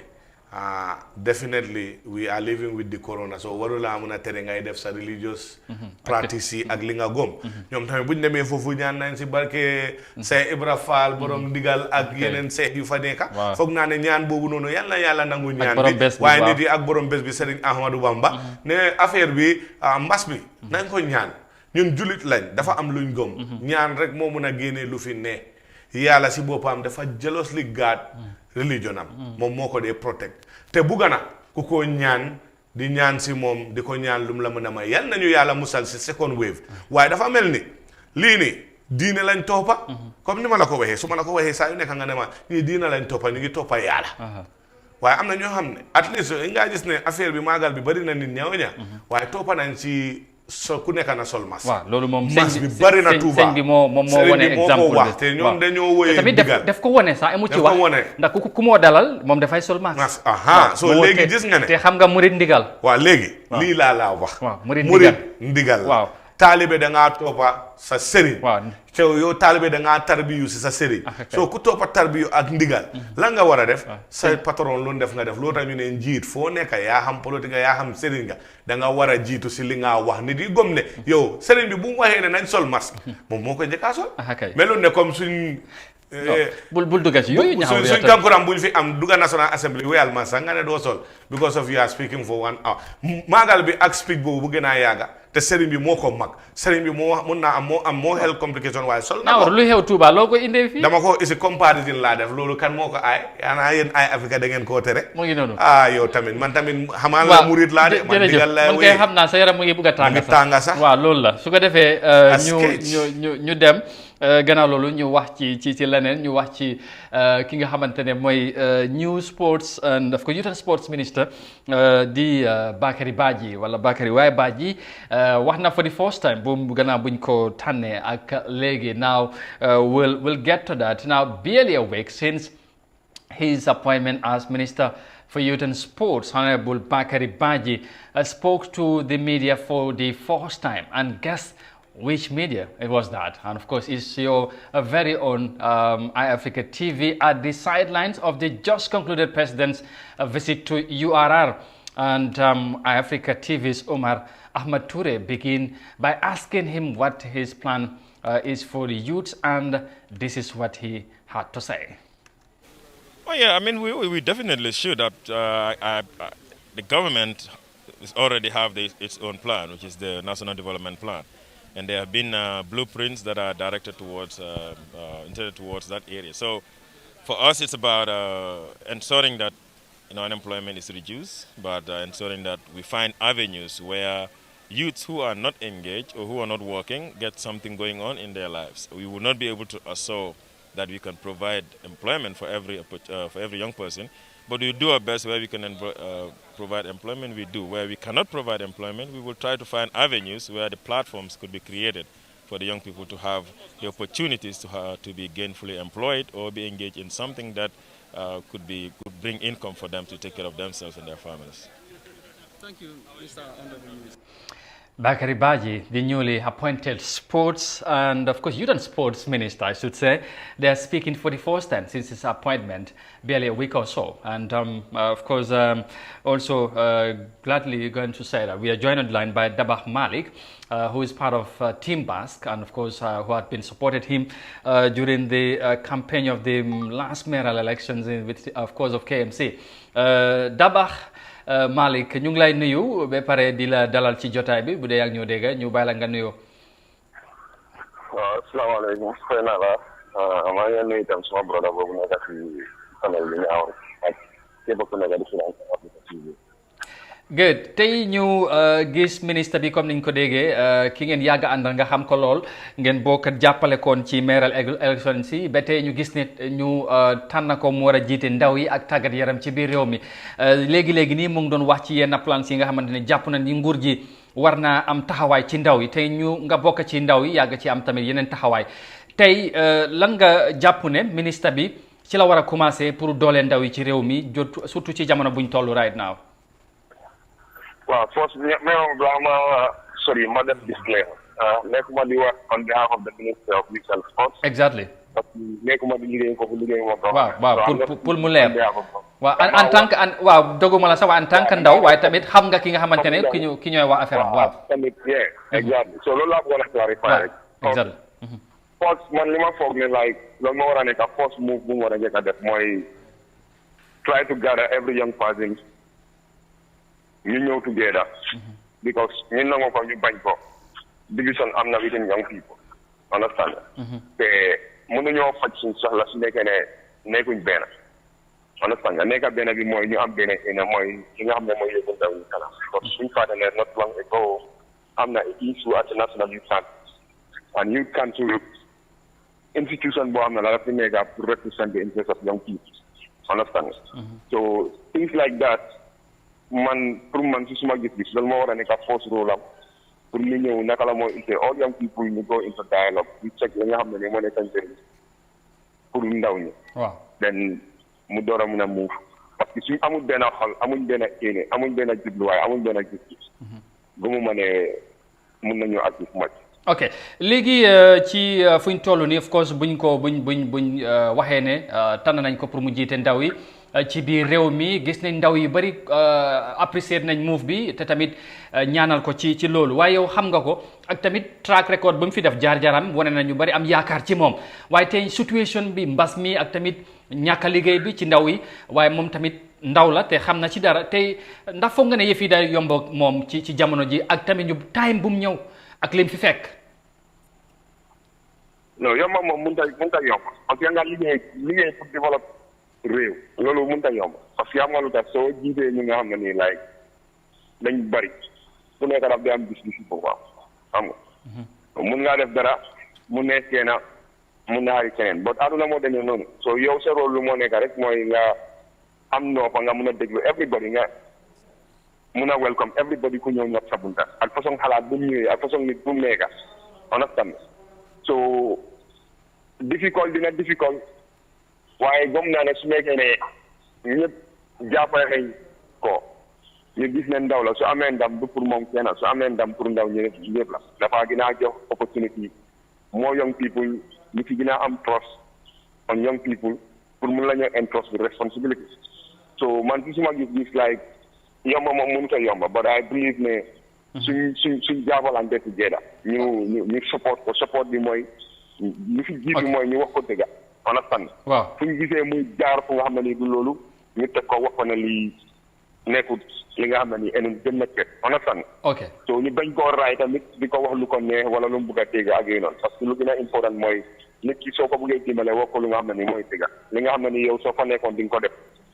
Definitely we are living with the corona so warula mun a tere ngay def sa religious practice yi ak li nga gëm ñoom tamit buñ demee foofu ñaan nañ si barke Seex Ibra Faal borom ndigal ak yeneen seex yu fa nekka foog naa ne ñaan boobu noonu yàlla yàlla nangu ñaan bi waaye nit yi ak borom bés bi Serigne Ahmadou Bamba ne affaire bi mbas bi nañ ko ñaan ñun julit lañ dafa am luñ gëm ñaan rek moo mun a génnee lu fi ne yàlla si boppam dafa jealously guard religion am moom moo ko dee protect te bugga na ku ko ñaan di ñaan si moom di ko ñaan lum la mën a may yal nañu yàlla musal si second wave waaye dafa mel ni lii nii diine lañ toppa comme ni ma la ko waxee su ma la ko waxee saa yu nekk nga ne ma ñii diine lañ toppa ñu ngi toppa yàlla waaye am na ñoo xam ne at least nga gis ne affaire bi maagal bi bari na nit ña waaye toppa nañ si so ku nekk na sol masque. waaw loolu moom masque bi bari na Tuuba sëñ bi moo wane exemple wax te ñoom dañoo wëyee tamit def ko wane sax amu ci wax ndax ku moo dalal moom dafay sol masque. soo léegi gis nga ne te xam nga murid ndigal. waaw léegi lii laa wax. waaw murid ndigal waaw taalibe da ngaa toppa sa sëriñ waaw te yow taalibe da ngaa tarbiyu si sa sëriñ soo ku toppa tarbiyu ak ndigal lan nga war a def sa patron lu def nga def loo tax ñu ne njiit foo nekk yaa xam politique yaa xam sëriñ nga da nga war a jiitu si li nga wax nit yi gom ne yow sëriñ bi bu mu waxee ne nañ sol masque moom moo koy njëkkaa sol melul ne comme suñ bul dugga ci yooyu ñaaw suñ kankuram buñ fi am dugga National Assembly wéyal ma sax nga ne doo sol because of you are speaking for 1 hour maagal bi ak speak boobu bu gën a yàgga te sëriñ bi moo ko mag sëriñ bi moo mun naa am moo health complication waaye sol na ko lu xew Tuuba loo ko indee fii dama ko isi comparison laa def loolu kan moo ko aay yaanaa yéen ay Afrique da ngeen koo tere mu ngi noonu yow tamit man tamit xamaan la murit laa de man digal la man kay xam naa sa yaram mu ngi bugg a tànga sax waaw loolu la su ko defee ñu dem gannaaw loolu ñu wax ci leneen ñu wax ci ki nga xamante ne mooy new sports and of course youth and sports minister di Bakary Badji wala Bakary waaye Badji wax na for the first time bu gannaaw buñ ko tànnee ak léegi now we'll get to that now barely a week since his appointment as Minister for Youth and Sports. Honourable Bakary Badji spoke to the media for the first time, and guess which media it was that? And of course, it's your very own iAfrica TV at the sidelines of the just concluded President's visit to URR. And iAfrica TV's Omar Ahmad Toure begin by asking him what his plan is for the youth, and this is what he had to say. Oh yeah, I mean, we definitely should. The government already have its own plan, which is the National Development Plan. And there have been blueprints that are directed towards, intended towards that area. So for us, it's about ensuring that unemployment is reduced, but ensuring that we find avenues where youths who are not engaged or who are not working get something going on in their lives. We will not be able to assure that we can provide employment for every young person, but we do our best where we can provide employment, we do. Where we cannot provide employment, we will try to find avenues where the platforms could be created for the young people to have the opportunities to be gainfully employed or be engaged in something that could bring income for them to take care of themselves and their families. Thank you, Mr. Honorable Minister. Bakary Badji, the newly appointed sports and of course youth and sports minister, I should say, they are speaking for the first time since his appointment, barely a week or so. And of course, also gladly going to say that we are joined on the line by Dabakh Malik, who is part of Team Basque, and of course who had been supported him during the campaign of the last mayoral elections, with of course of KMC. Dabakh Malik, ñu ngi lay nuyu ba pare di la dalal ci jotaay bi bu dee yaa ngi ñoo dégg ñu bàyyi la nga nuyoo. waaw asalaamaaleykum fay naa la maa ngi nuyu itam sama broda boobu nekk ci panel bi ñaaw ak képp ku nekk di finance Africa TV. Good tey ñu gis ministre bi comme niñ ko déggee ki ngeen yàgg àndal nga xam ko lool ngeen bokk jàppale koon ci mayoral election si ba tey ñu gis ne ñu tànn ko mu war a jiite ndaw yi ak tàggat yaram ci biir réew mi léegi nii mu ngi doon wax ci yenn plans yi nga xamante ne jàpp na ni nguur gi war naa am taxawaay ci ndaw yi tey ñu nga bokk ci ndaw yi yàgg ci am tamit yeneen taxawaay tey lan nga jàpp ne ministre bi ci la war a commencer pour doole ndaw yi ci réew mi jot surtout ci jamono buñ toll right now. Well, first, sorry, Madam Disclaimer. Nekuma di work on behalf of the Minister of Youth and Sports. Exactly. Nekuma di liggéey ko bu liggéey mo. Waaw pour mu leer. Waaw en tant que waaw doguma la sax en tant que ndaw waaye tamit xam nga ki nga xamante ne ki ñooy wax affaire am waaw. Tamit yeah, exactly. So loolu laa bëggoon a clarify. Exactly. First man li ma foog ne like loolu moo war a nekk first move bu mu war a njëkk a def mooy try to gather every young person ñu ñëw together because ñu nangu ko ñu bañ ko division am na within young people understand te mënuñoo faj suñ soxla su nekkee ne nekkuñ benn understand nekka benn bi mooy ñu am benn ene mooy ki nga xam ne mooy yóbbu ndaw ñi kanam parce que suñ fàtte ne not long ago am na issue at the national youth council and youth council institution boo xam ne la daf di nekka pour represent the interest of young people understand so things like that man pour man si suma gis-gis loolu moo war a nekk force rôle am pour ñu ñëw naka la moo ite all young people ñu go into dialogue ñu check li nga xam ne ni moo nekk njëriñ pour ndaw ñi then mu door a mun a move parce que suñ amul benn xol amuñ benn yéene amuñ benn jubluwaay amuñ benn gis-gis bu mu mënee mun nañu active match. ok léegi ci fuñ toll nii of course buñ waxee ne tànn nañ ko pour mu jiite ndaw yi ci biir réew mi gis nañ ndaw yu bari apprécier nañ move bi te tamit ñaanal ko ci loolu waaye yow xam nga ko ak tamit track record ba mu fi def jaar-jaaram wane na ñu bari am yaakaar ci moom waaye tey situation bi mbas mi ak tamit ñàkk a liggéey bi ci ndaw yi waaye moom tamit ndaw la te xam na ci dara tey ndax foog nga ne yëf yi day yomb moom ci jamono ji ak tamit ñu time bu mu ñëw ak lim fi fekk. non yomb moom mënut a yomb parce que nga liggéey pour développer réew loolu mënut a yomb parce que am nga lu tax soo jiitee ñi nga xam ne nii like dañ bari ku nekk daf day am gis-gis bu baax xam nga. mun ngaa def dara mu nekkee na mun naa xari keneen but aduna moo demee noonu so yow sa rôle lu moo nekk rek mooy nga am noppa nga mun a déglu everybody nga mun a welcome everybody ku ñëw ñëpp sa bunta ak façon xalaat bu mu ñëwee ak façon nit bu mu nekka understand so difficult dina difficult waaye gom naa ne su nekkee ne ñëpp jàppale nañ ko ñu gis ne ndaw la su amee ndam du pour moom kenn su amee ndam pour ndaw ñëpp la dafa gën a jox opportunity more young people ñu fi gën a am trust on young people pour mun la ñu entrust with responsibility so man ci suma gis like yomba moom mënut a yomba but I believe ne suñ jàppalante together ñu support bi mooy li fi jiitu mooy ñu wax ko dëgga understand waaw fu ñu gisee muy jaar fu nga xam ne nii du loolu ñu teg ko wax ko ne lii nekkul li nga xam ne nii eneen gën na kër understand ok so ñu bañ koo raay tamit di ko wax lu ko neex wala lu mu bëgg a dégg ak yooyu noonu parce que lu gën a important mooy nit ki soo ko bëggee dimbale wax ko lu nga xam ne nii mooy dëgga li nga xam ne nii yow soo fa nekkoon di nga ko def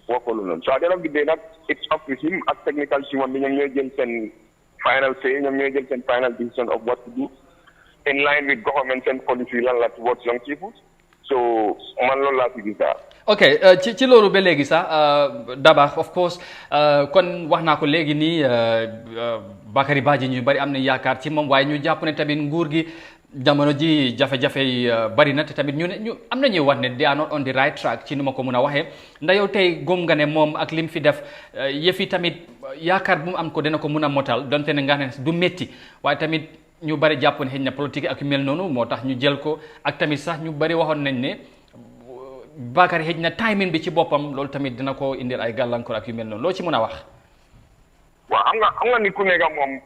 wax ko lu noonu so at the end of the day nag it's up to him ak technical team bi ñoom ñooy jël seen final say ñoom ñooy jël seen final decision of what to do in line with government and policy lan la towards young people so man loolu laa ci gis daal. ok ci loolu ba léegi sax Daba of course kon wax naa ko léegi nii Bakary Badji ñu bari am na yaakaar ci moom waaye ñu jàpp ne tamit nguur gi jamono ji jafe-jafe yi bari na te tamit ñu am na ñuy wax ne they are not on the right track ci ni ma ko mun a waxee ndax yow tey góom nga ne moom ak lim fi def yëf yi tamit yaakaar bu mu am ko dina ko mun a motal donte ne nga ne du métti waaye tamit ñu bari jàpp ne xëy na politique ak yu mel noonu moo tax ñu jël ko ak tamit sax ñu bari waxoon nañ ne Bakary xëy na timing bi ci boppam loolu tamit dina ko indil ay gàllankoor ak yu mel noonu loo ci mun a wax. waaw am nga nit ku nekk moom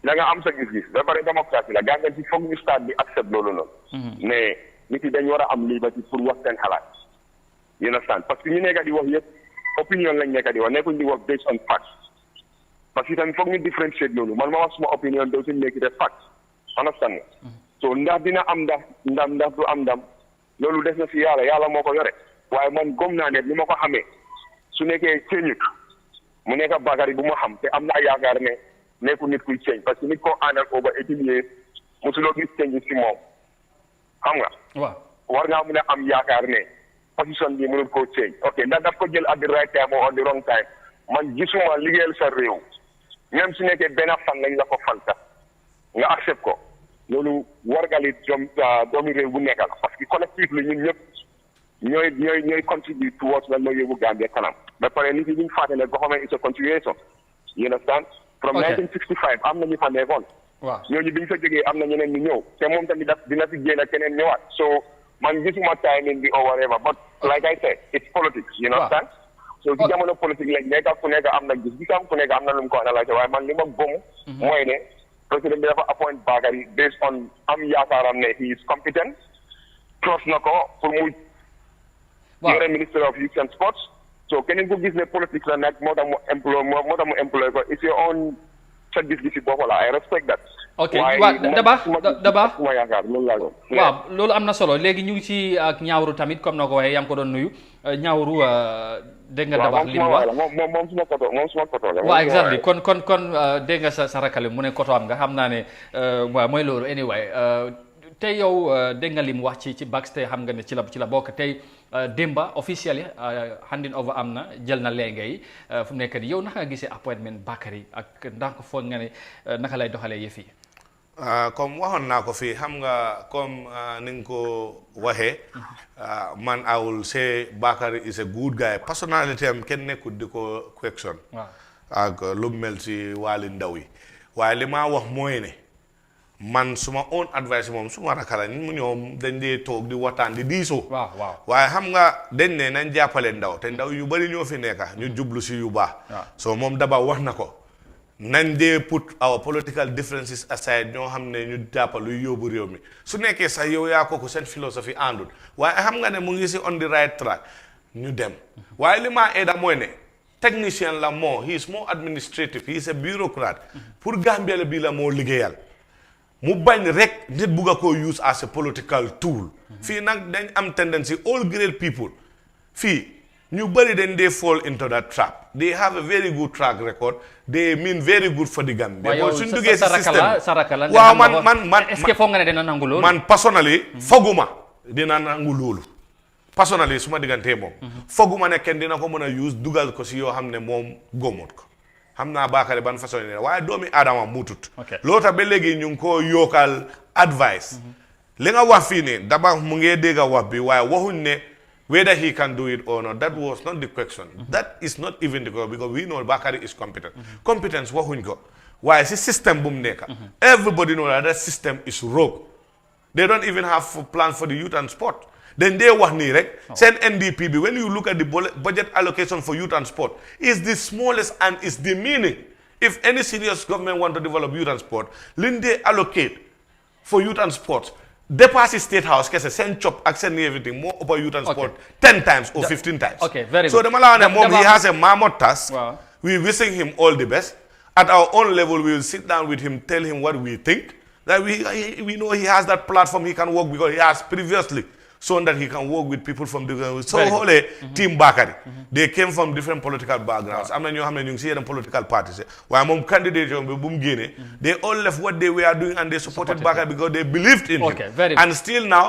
da nga am sa gis-gis ba pare démocratie la gaa ngeen ci foog ñu stade bi accepte loolu noonu. mais nit yi dañ war a am liberté pour wax seen xalaat. you understand parce que ñu nekk di wax yëpp opinion lañ nekk di wax nekkuñ di wax based on facts. parce que tamit foog ñu différencier loolu man ma wax suma opinion doo si nekk de fact understand so ndax dina am ndam du am ndam loolu des na si yàlla moo ko yore waaye man gom naa ne ni ma ko xamee su nekkee ceeñut mu nekk Bakary bu ma xam te am naa yaakaar ne nekku nit kuy ceeñ parce que nit koo àndal over 18 years mosuloo gis ceeñ si moom xam nga waaw war ngaa mun a am yaakaar ne position bi mënul koo ceeñ ok ndax daf ko jël at the right time or at the wrong time man gisuma liggéeyal sa réew même su nekkee benn fan lañ la ko fal sax nga accept ko loolu wargali doomi réew bu nekk la parce que collectif la ñun ñëpp ñooy contribute towards lan mooy yóbbu Gambia kanam ba pare nit yi ñu fàtte ne government is a continuation you understand from 1965 am na ñu fa nekkoon waaw ñooñu bi ñu fa jógee am na ñeneen ñu ñëw te moom tamit dina fi génn keneen ñëwaat so man gisuma timing bi or whatever but like I said it's politics you understand so ci jamono politique lañ nekk ku nekk am na gis-gisam ku nekk am na lu mu ko analysé waaye man li ma gëm mooy ne président bi dafa appoint Bakary based on am yaakaaram ne he is competent trust na ko pour mu yore minister of youth and sports so keneen ku gis ne politique la nag moo tax mu employé ko it's your own sa gis-gisi bopp la I respect that ok waaw Daba suma yaakaar loolu laa doon waaw loolu am na solo léegi ñu ngi ci ak ñaawru tamit comme na ko waxee yaa ngi ko doon nuyu ñaawru dégg nga Daba li mu wax moom suma koto la waaw exactly kon dégg nga sa rakale mu ne koto am nga xam naa ne waaw mooy loolu anyway tey yow dégg nga li mu wax ci backstage xam nga ne ci la bokk tey démba officially handing over am na jël na léegi fu mu nekk nii yow naka nga gisee appointment Bakary ak ndax ko foog nga ne naka lay doxalee yëf yi. comme waxoon naa ko fii xam nga comme ni nga ko waxee man I will say Bakary is a good guy personnalité am kenn nekkul di ko question ak lu mel ci wàlli ndaw yi waaye li ma wax mooy ne man suma own advice moom suma rakala mu ñoom dañ dee toog di waxtaan di diisoo waaw waaye xam nga dañ ne nañ jàppale ndaw te ndaw yu bari ñoo fi nekka ñu jublu si yu baax so moom Daba wax na ko nañ dee put our political differences aside ñoo xam ne ñu jàppalu yóbbu réew mi su nekkee sax yow yaa kooku seen philosophie àndul waaye xam nga ne mu ngi si on the right track ñu dem waaye li maa eeda mooy ne technicien la moo he is more administrative he is a bureaucrat pour Gambia la bii la moo liggéeyal mu bañ rek nit bugg a koo use as a political tool fii nag dañ am tendency all great people fii ñu bëri dañ dee fall into that trap they have a very good track record they mean very good for the Gambia suñ duggee si système waaw man est-ce que foog nga ne dina nangu loolu man personally foguma dina nangu loolu personally su ma diggantee moom foguma ne kenn dina ko mën a use dugal ko si yoo xam ne moom góomut ko xam naa Bakary ban façon ne waaye doomi aadama mutut loolu tax ba léegi ñu ngi ko yokkal advice li nga wax fii ne Daba mu ngee dégg a wax bi waaye waxuñ ne whether he can do it or not that was not the question that is not even the question because we know Bakary is competent competence waxuñ ko waaye si système bu mu nekk everybody know that system is rogue they don't even have a plan for the youth and sport then they wax nii rek seen NDP bi when you look at the budget allocation for youth and sport is the smallest and is the meaning if any serious government want to develop youth and sport liñ dee allocate for youth and sports dépassé State House kese seen chop ak seen everything more over youth and sport 10 times or 15 times so dama la wax ne moom he has a mammoth task we wishing him all the best at our own level we will sit down with him tell him what we think that we know he has that platform he can work because he has previously so that he can work with people from different so xoolee team Bakary they came from different political backgrounds am na ñoo xam ne ñu ngi si yeneen political parties waaye moom candidate bi bu mu génnee they all left what they were doing and they supported Bakary because they believed in him and still now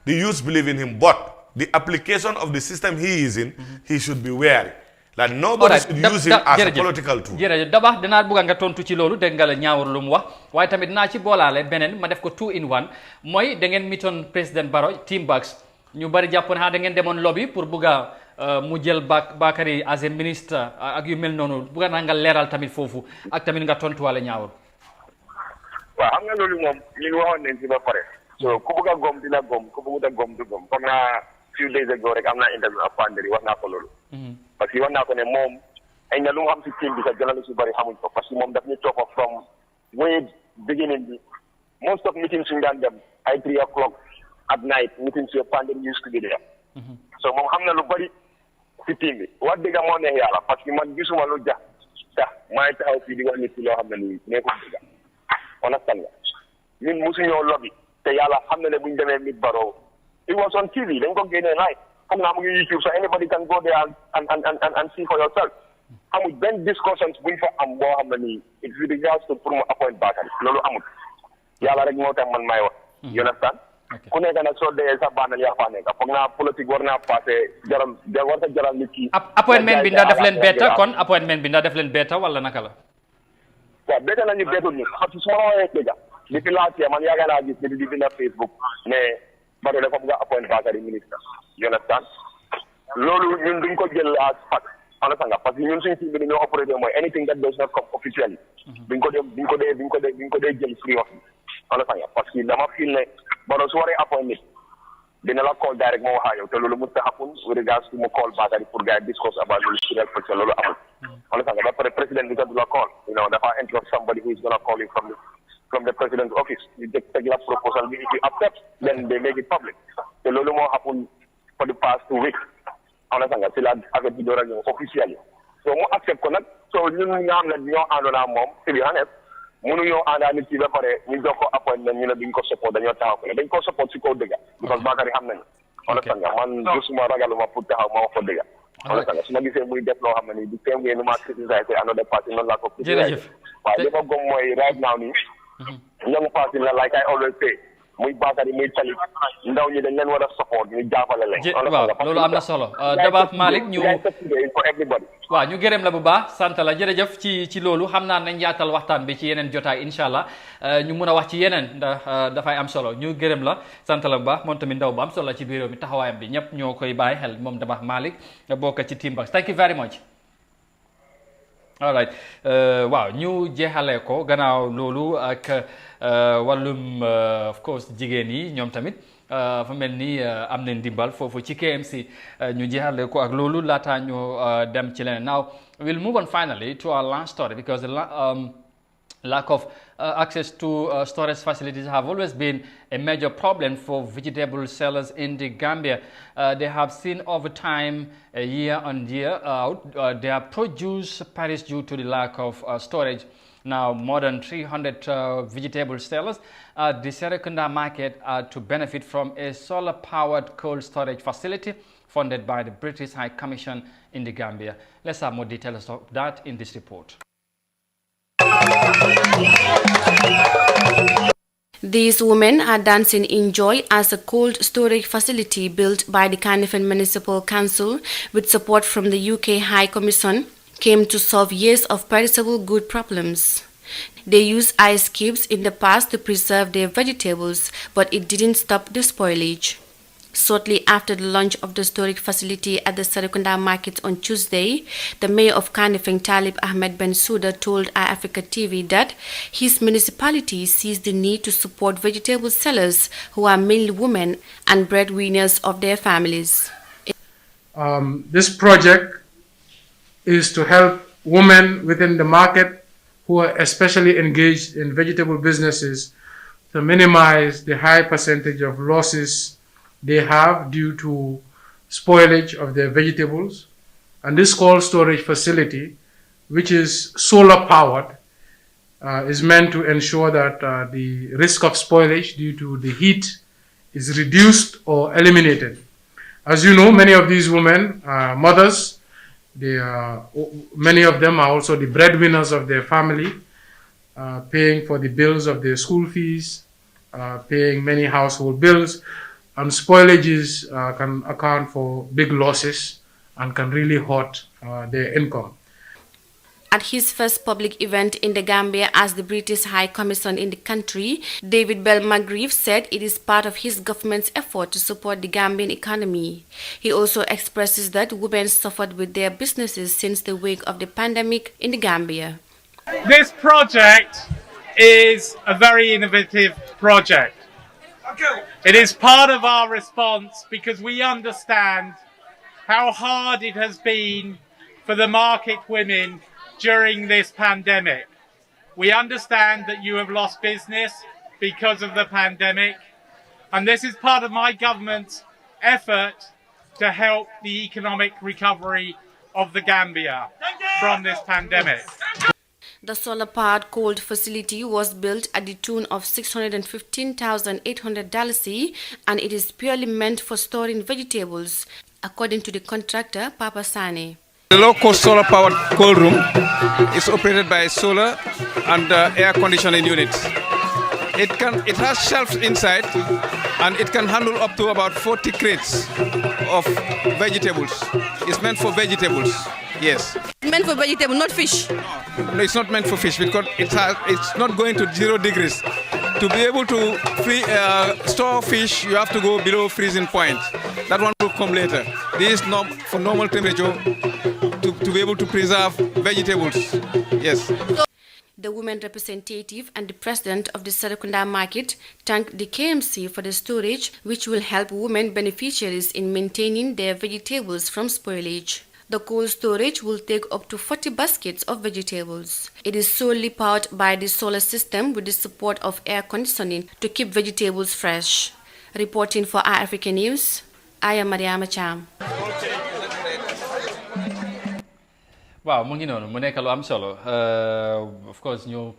the youth believe in him but the application of the system he is in he should be wary that nobody should use him as a political tool. jërëjëf Daba dinaa bëgg nga tontu ci loolu dégg nga la ñaawar lu mu wax waaye tamit dinaa ci boolaale beneen ma def ko 2 in 1 mooy da ngeen mitoon président Barrow team backs ñu bari jàpp ne da ngeen demoon lobby pour bëgg a mu jël Bakary as a ministre ak yu mel noonu bëgg naa nga leeral tamit foofu ak tamit nga tontuwaale ñaawar. waaw xam nga loolu moom ñun waxoon nañ ci ba pare. so ku bëgg a gom dina gom ku bëggut a gom du gom foog naa few days ago rek am naa interview ak Panderi wax naa ko loolu. parce que wax naa ko ne moom ay na lu mu xam si team bi sax journaliste yu bëri xamuñ ko parce que moom daf ñu topp from way beginning bi most of meetings suñu daan dem ay 3 o'clock at night meetings yo Panderi used to be there so moom xam na lu bëri si team bi wax dëgg moo neex yàlla parce que man gisuma lu jax tax maay taxaw fii di wax nit ki loo xam ne nii nekkul dëgg understand nga ñun mosuñoo lobby te yàlla xam na ne buñ demee mit Barrow it was on TV dañ ko génnee live xam naa mu ngi YouTube so anybody can go there and see for yourself amul benn discussions buñ fa am boo xam ne nii it regards to pour mu appoint Bakary loolu amul yàlla rek moo tax man maay wax you understand ku nekk nag soo dee sa bànnal yaa faa nekk foog naa politique war naa passé jaral nit ki appointment bi ndax def leen betta kon appointment bi ndax def leen betta wala naka la waaw betta nañu bettul ni parce que su ma la waxee dëgg depuis last year man yaaga naa gis nit di bind Facebook mais Barrow dafa bëgg a appoint Bakary ministre you understand loolu ñun duñ ko jël as fact understand nga parce que ñun suñu team bi dañoo opéré mooy anything that does not come officially duñ ko dee jël free of understand nga parce que dama feel ne Barrow su waree appoint nit dina la call direct moo waxaa yow te loolu must happen with regards to mu call Bakary pour gars discuss about loolu si réflexion loolu amul understand nga ba pare président bi sax du la call dafa interrupt somebody who is gonna call you from the president's office you just take that proposal if you accept then they make it public te loolu moo happen for the past 2 weeks understand nga si la affaire bi door a ñëw officially so mu accept ko nag so ñun nga xam ne ñoo àndoon ak moom to be honest mënuñoo àndaa nit ki ba pare ñu jox ko appointment ñu ne duñ ko support dañoo taxaw ko ne dañ ko support si kaw dëgga because Bakary xam nañu understand nga man gisuma ragaluma pour taxaw ma wax ko dëgga understand nga su ma gisee muy def loo xam ne nii du same way nu ma criticiser another party noonu laa ko criticiser waaye li ma gëm mooy right now nii young party la like I always say muy Bakary muy Talib ndaw ñi dañ leen war a support ñu jàppale leen waaw loolu am na solo Daba Malick ñu waaw ñu gërëm la bu baax sant la jërëjëf ci loolu xam naa nañ yaatal waxtaan bi ci yeneen jotaay incha allah ñu mun a wax ci yeneen ndax dafay am solo ñu gërëm la sant la bu baax moom tamit ndaw bu am solo la ci biir réew mi taxawaayam bi ñëpp ñoo koy bàyyi xel moom Daba Malick bokk ci team Bax thank you very much all right waaw ñu jeexale ko gannaaw loolu ak wàllum of course jigéen yi ñoom tamit fa mel ni am na ndimbal foofu ci KMC ñu jeexale ko ak loolu laata ñu dem ci leneen. Now we'll move on finally to our last story, because the lack of access to storage facilities have always been a major problem for vegetable sellers in the Gambia. They have seen over time, year on year out, their produce perish due to the lack of storage. Now, more than 300 vegetable sellers at the Serekunda market are to benefit from a solar-powered cold storage facility funded by the British High Commission in the Gambia. Let's have more details of that in this report. These women are dancing in joy as a cold storage facility built by the Carnifing Municipal Council with support from the UK High Commission came to solve years of perishable good problems. They used ice cubes in the past to preserve their vegetables, but it didn't stop the spoilage. Shortly after the launch of the storage facility at the Serekunda market on Tuesday, the mayor of Carnifing, Talib Ahmed Bensouda, told Africa TV that his municipality sees the need to support vegetable sellers who are mainly women and breadwinners of their families. This project is to help women within the market who are especially engaged in vegetable businesses to minimize the high percentage of losses they have due to spoilage of their vegetables. And this cold storage facility, which is solar powered, is meant to ensure that the risk of spoilage due to the heat is reduced or eliminated. As you know, many of these women are mothers. Many of them are also the breadwinners of their family, paying for the bills of their school fees, paying many household bills, and spoilages can account for big losses and can really hurt their income. At his first public event in the Gambia as the British High Commission in the country, David Bell-McGrieve said it is part of his government's effort to support the Gambian economy. He also expresses that women suffered with their businesses since the wake of the pandemic in the Gambia. This project is a very innovative project. It is part of our response because we understand how hard it has been for the market women during this pandemic. We understand that you have lost business because of the pandemic, and this is part of my government's effort to help the economic recovery of the Gambia from this pandemic. The solar-powered cold facility was built at the tune of $615,800 and it is purely meant for storing vegetables, according to the contractor, Papa Sane. The low-cost solar-powered cold room is operated by solar and air conditioning units. It has shelves inside and it can handle up to about 40 crates of vegetables. It's meant for vegetables, yes. It's meant for vegetables, not fish? No, it's not meant for fish because it's not going to 0 degrees. To be able to store fish, you have to go below freezing point. That one will come later. This is not for normal temperature to be able to preserve vegetables, yes. The women representative and the president of the Serekunda market thanked the KMC for the storage, which will help women beneficiaries in maintaining their vegetables from spoilage. The cold storage will take up to 40 baskets of vegetables. It is solely powered by the solar system with the support of air conditioning to keep vegetables fresh. Reporting for Our African News, I am Mariama Cham. Waaw mu ngi noonu mu nekk lu am solo of course ñu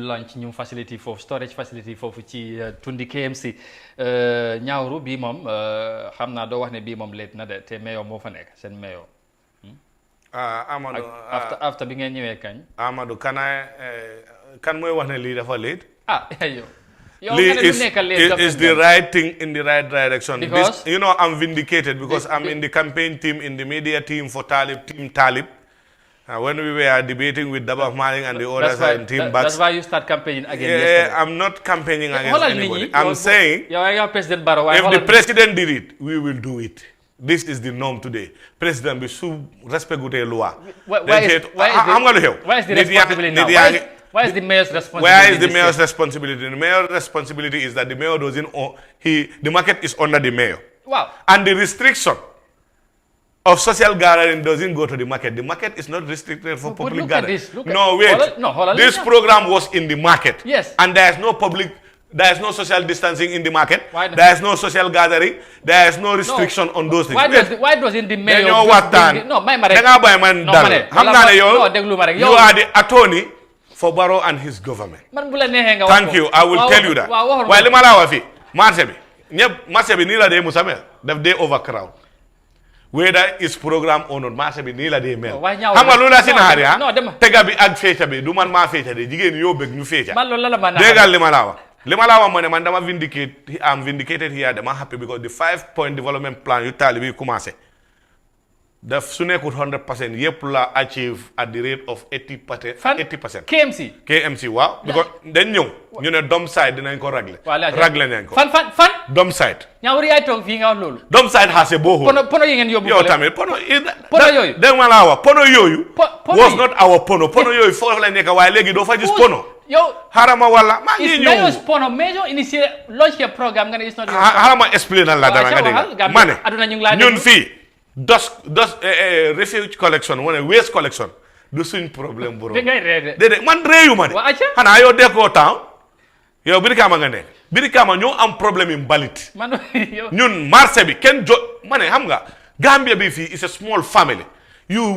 launch new facility for storage facility foofu ci tundi KMC ñaawru bii moom xam naa doo wax ne bii moom leet na de te mayo moo fa nekk seen mayo Amadou after bi ngeen ñëwee kañ Amadou kan mooy wax ne lii dafa leet is the right thing in the right direction. Because this, I'm vindicated because I'm in the campaign team, in the media team for Team Talib. When we were debating with Dabaf Maling and the others and Team Bats. That's why you start campaigning against yesterday. I'm not campaigning against anybody. I'm saying, if the president did it, we will do it. This is the norm today. President bi su respecté loi. Where is the responsibility now? Where is the mayor's responsibility? Where is the mayor's responsibility? The mayor's responsibility is that the mayor doesn't own, the market is under the mayor. Wow. And the restriction of social gathering doesn't go to the market. The market is not restricted for public gathering. This program was in the market. Yes. And there is no social distancing in the market. There is no social gathering. There is no restriction on those things. Why doesn't the mayor? You are the attorney for Barrow and his government. Thank you. I will tell you that. While Malawafi, Marsebi Nila de Musamel, they overcrowd. Whether it's program or not, Marsebi Nila de Mel. Hamalula Sinaria, Tegabi Ag Fetabe, Duman Ma Feta, the Jigan Yobeg New Feta. Degal Limalawa. Limalawa Manamandama vindicate, I'm vindicated here, I'm happy because the 5-point development plan you tell me Kumase. The Sune could 100% Yepula achieve at the rate of 80%. 80%. KMC, wow. Because then you know, dumb side, then I go ragle. Ragle Fan. Dumb side. Nyawri ay tong fi nga lolu. Dumb side has a boho. Pono yengen yobu. Yo tamé pono yoyu. Den malawa pono yoyu was not our pono. Pono yoyu fo la nek way legi do fa gis pono. Yo harama wala ma ngi ñew. It's pono major initier launch your program nga is not. Harama explain la dara nga deg. Mané. Aduna ñu la ñun fi refuge collection wala waste collection du suñ problème bro. Dede man reyu ma de. Xana yo deko taw. Yo birikama nga nek. Birikama ñoo am problème mbalit. Ñun marché bi ken mané xam nga Gambia bi fi is a small family. You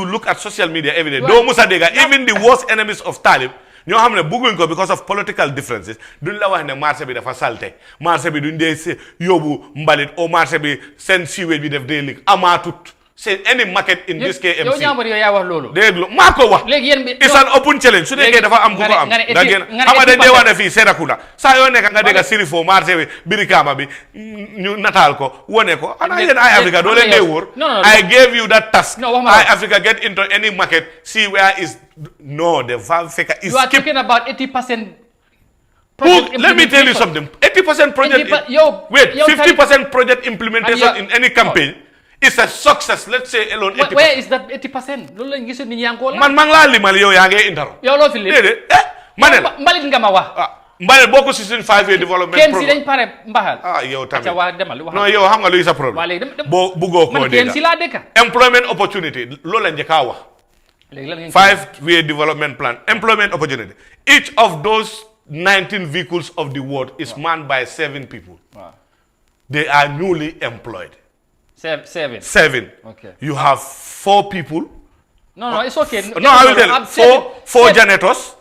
look at social media every day. Do musa dega even the worst enemies of Talib ñoo xam ne bëgguñ ko because of political differences duñ la wax ne marché bi dafa salté marché bi duñ dee yóbbu mbalit o marché bi seen siwéej bi def dee lig amaatut c'est any market in this KMC yow ñaamar yow yaa wax loolu déglu maa ko wax léegi yéen bi it's an open challenge su nekkee dafa am ku ko am da ngeen xam nga dañ dee wax ne fii Serekunda saa yoo nekk nga dégg Sirifo marché bi Birikama bi ñu nataal ko wone ko ana yéen Eye Africa doo leen dee wóor I gave you that task Eye Africa get into any market see where is no the Fika is you are talking about 80%. Let me tell you something 80% project wait 50% project implementation in any campaign it's a success. Let's say alone 80%. Where is that 80%? Lolo ngi gisu ni yango la. Man la limal yow ya ngay intaro. Yow lo fi lim. Manel. Mbalit nga ma wax. Mbalit boko ci sun 5 year development program. KMC dañ pare mbaxal. Yow tamit. Acha wa demal wax. Non yow xam nga luy sa problème. Bo bugo ko dega. KMC la deka. Employment opportunity lolo la njeka wax. 5-year development plan. Employment opportunity. Each of those 19 vehicles of the world is manned by 7 people. Wow. They are newly employed. 7. Okay. You have 4 people. No, it's okay. No, I will tell you. 4 janitors.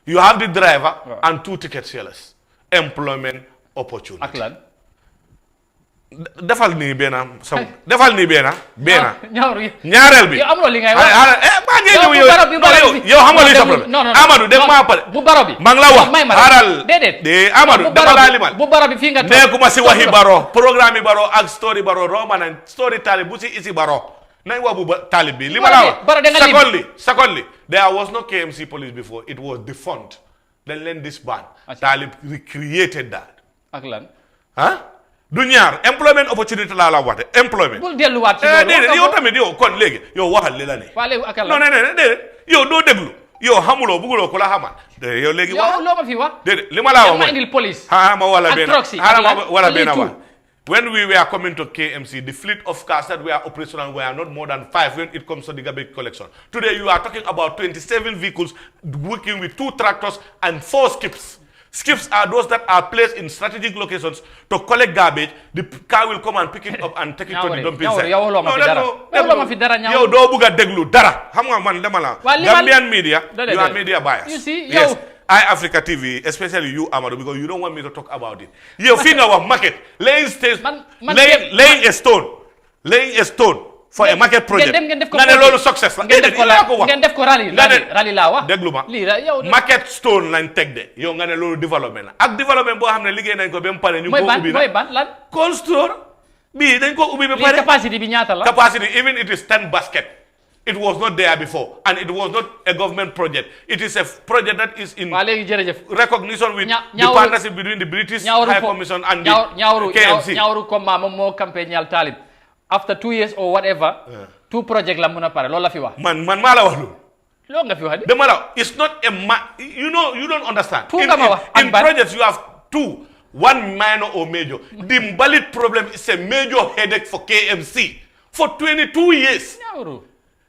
You have the driver and 2 ticket sellers. Employment opportunity. Aklan. Defal ni bena ñaarel bi yow amul li ngay wax ma ngi ñew yow xam nga li sa problème Amadou dem ma pare bu baro bi ma ngi la wax haral dedet Amadou dama la limal bu baro bi fi nga nekuma ci waxi baro programme baro ak story baro romana story talib bu ci isi baro nañ wa bu talib bi li ma la wax secondly there was no KMC police before it was the fund then len disband talib recreated that ak lan du ñaar employment opportunity la wate employment bul delu wat ci loolu yow tamit yow kon léegi yow waxal li la ne wa léegi akal non yow doo déglu yow xamuloo buguloo ko la xamal yow léegi yow loo ma fi wax li ma la wax ma indil police ma wala benn wax when we were coming to KMC the fleet of cars that were operational were not more than 5 when it comes to the garbage collection today you are talking about 27 vehicles working with 2 tractors and 4 skips. Skips are those that are placed in strategic locations to collect garbage. The car will come and pick it up and take it to the dumping site. Yow do buga deglu dara. Xam nga man dama la. Gambian media, you are media bias. You see, yes. Eye Africa TV, especially you, Amadou, because you don't want me to talk about it. You think our market laying a stone for a market project. Nga ne loolu success la. Ngeen def ko rally la wax. Déglu ma. Market stone lañ teg de. Yow nga ne loolu développement la. Ak développement boo xam ne liggéey nañ ko ba mu pare ñu ko ubbi na. Mooy ban lan. Cold store bii dañ ko ubbi ba pare. Capacity bi ñaata la. Capacity even it is 10 basket. It was not there before and it was not a government project. It is a project that is in recognition with the partnership between the British High Commission and the KMC. Ñawru combat moom moo campagne ñal talib. after 2 years or whatever. 2 project la muna pare loolu la fi wax. man mala wax loolu. loolu nga fi wax dama la it's not a you don't understand. In projects you have 2, 1 minor or major. The Mbalit problem is a major headache for KMC for 22 years.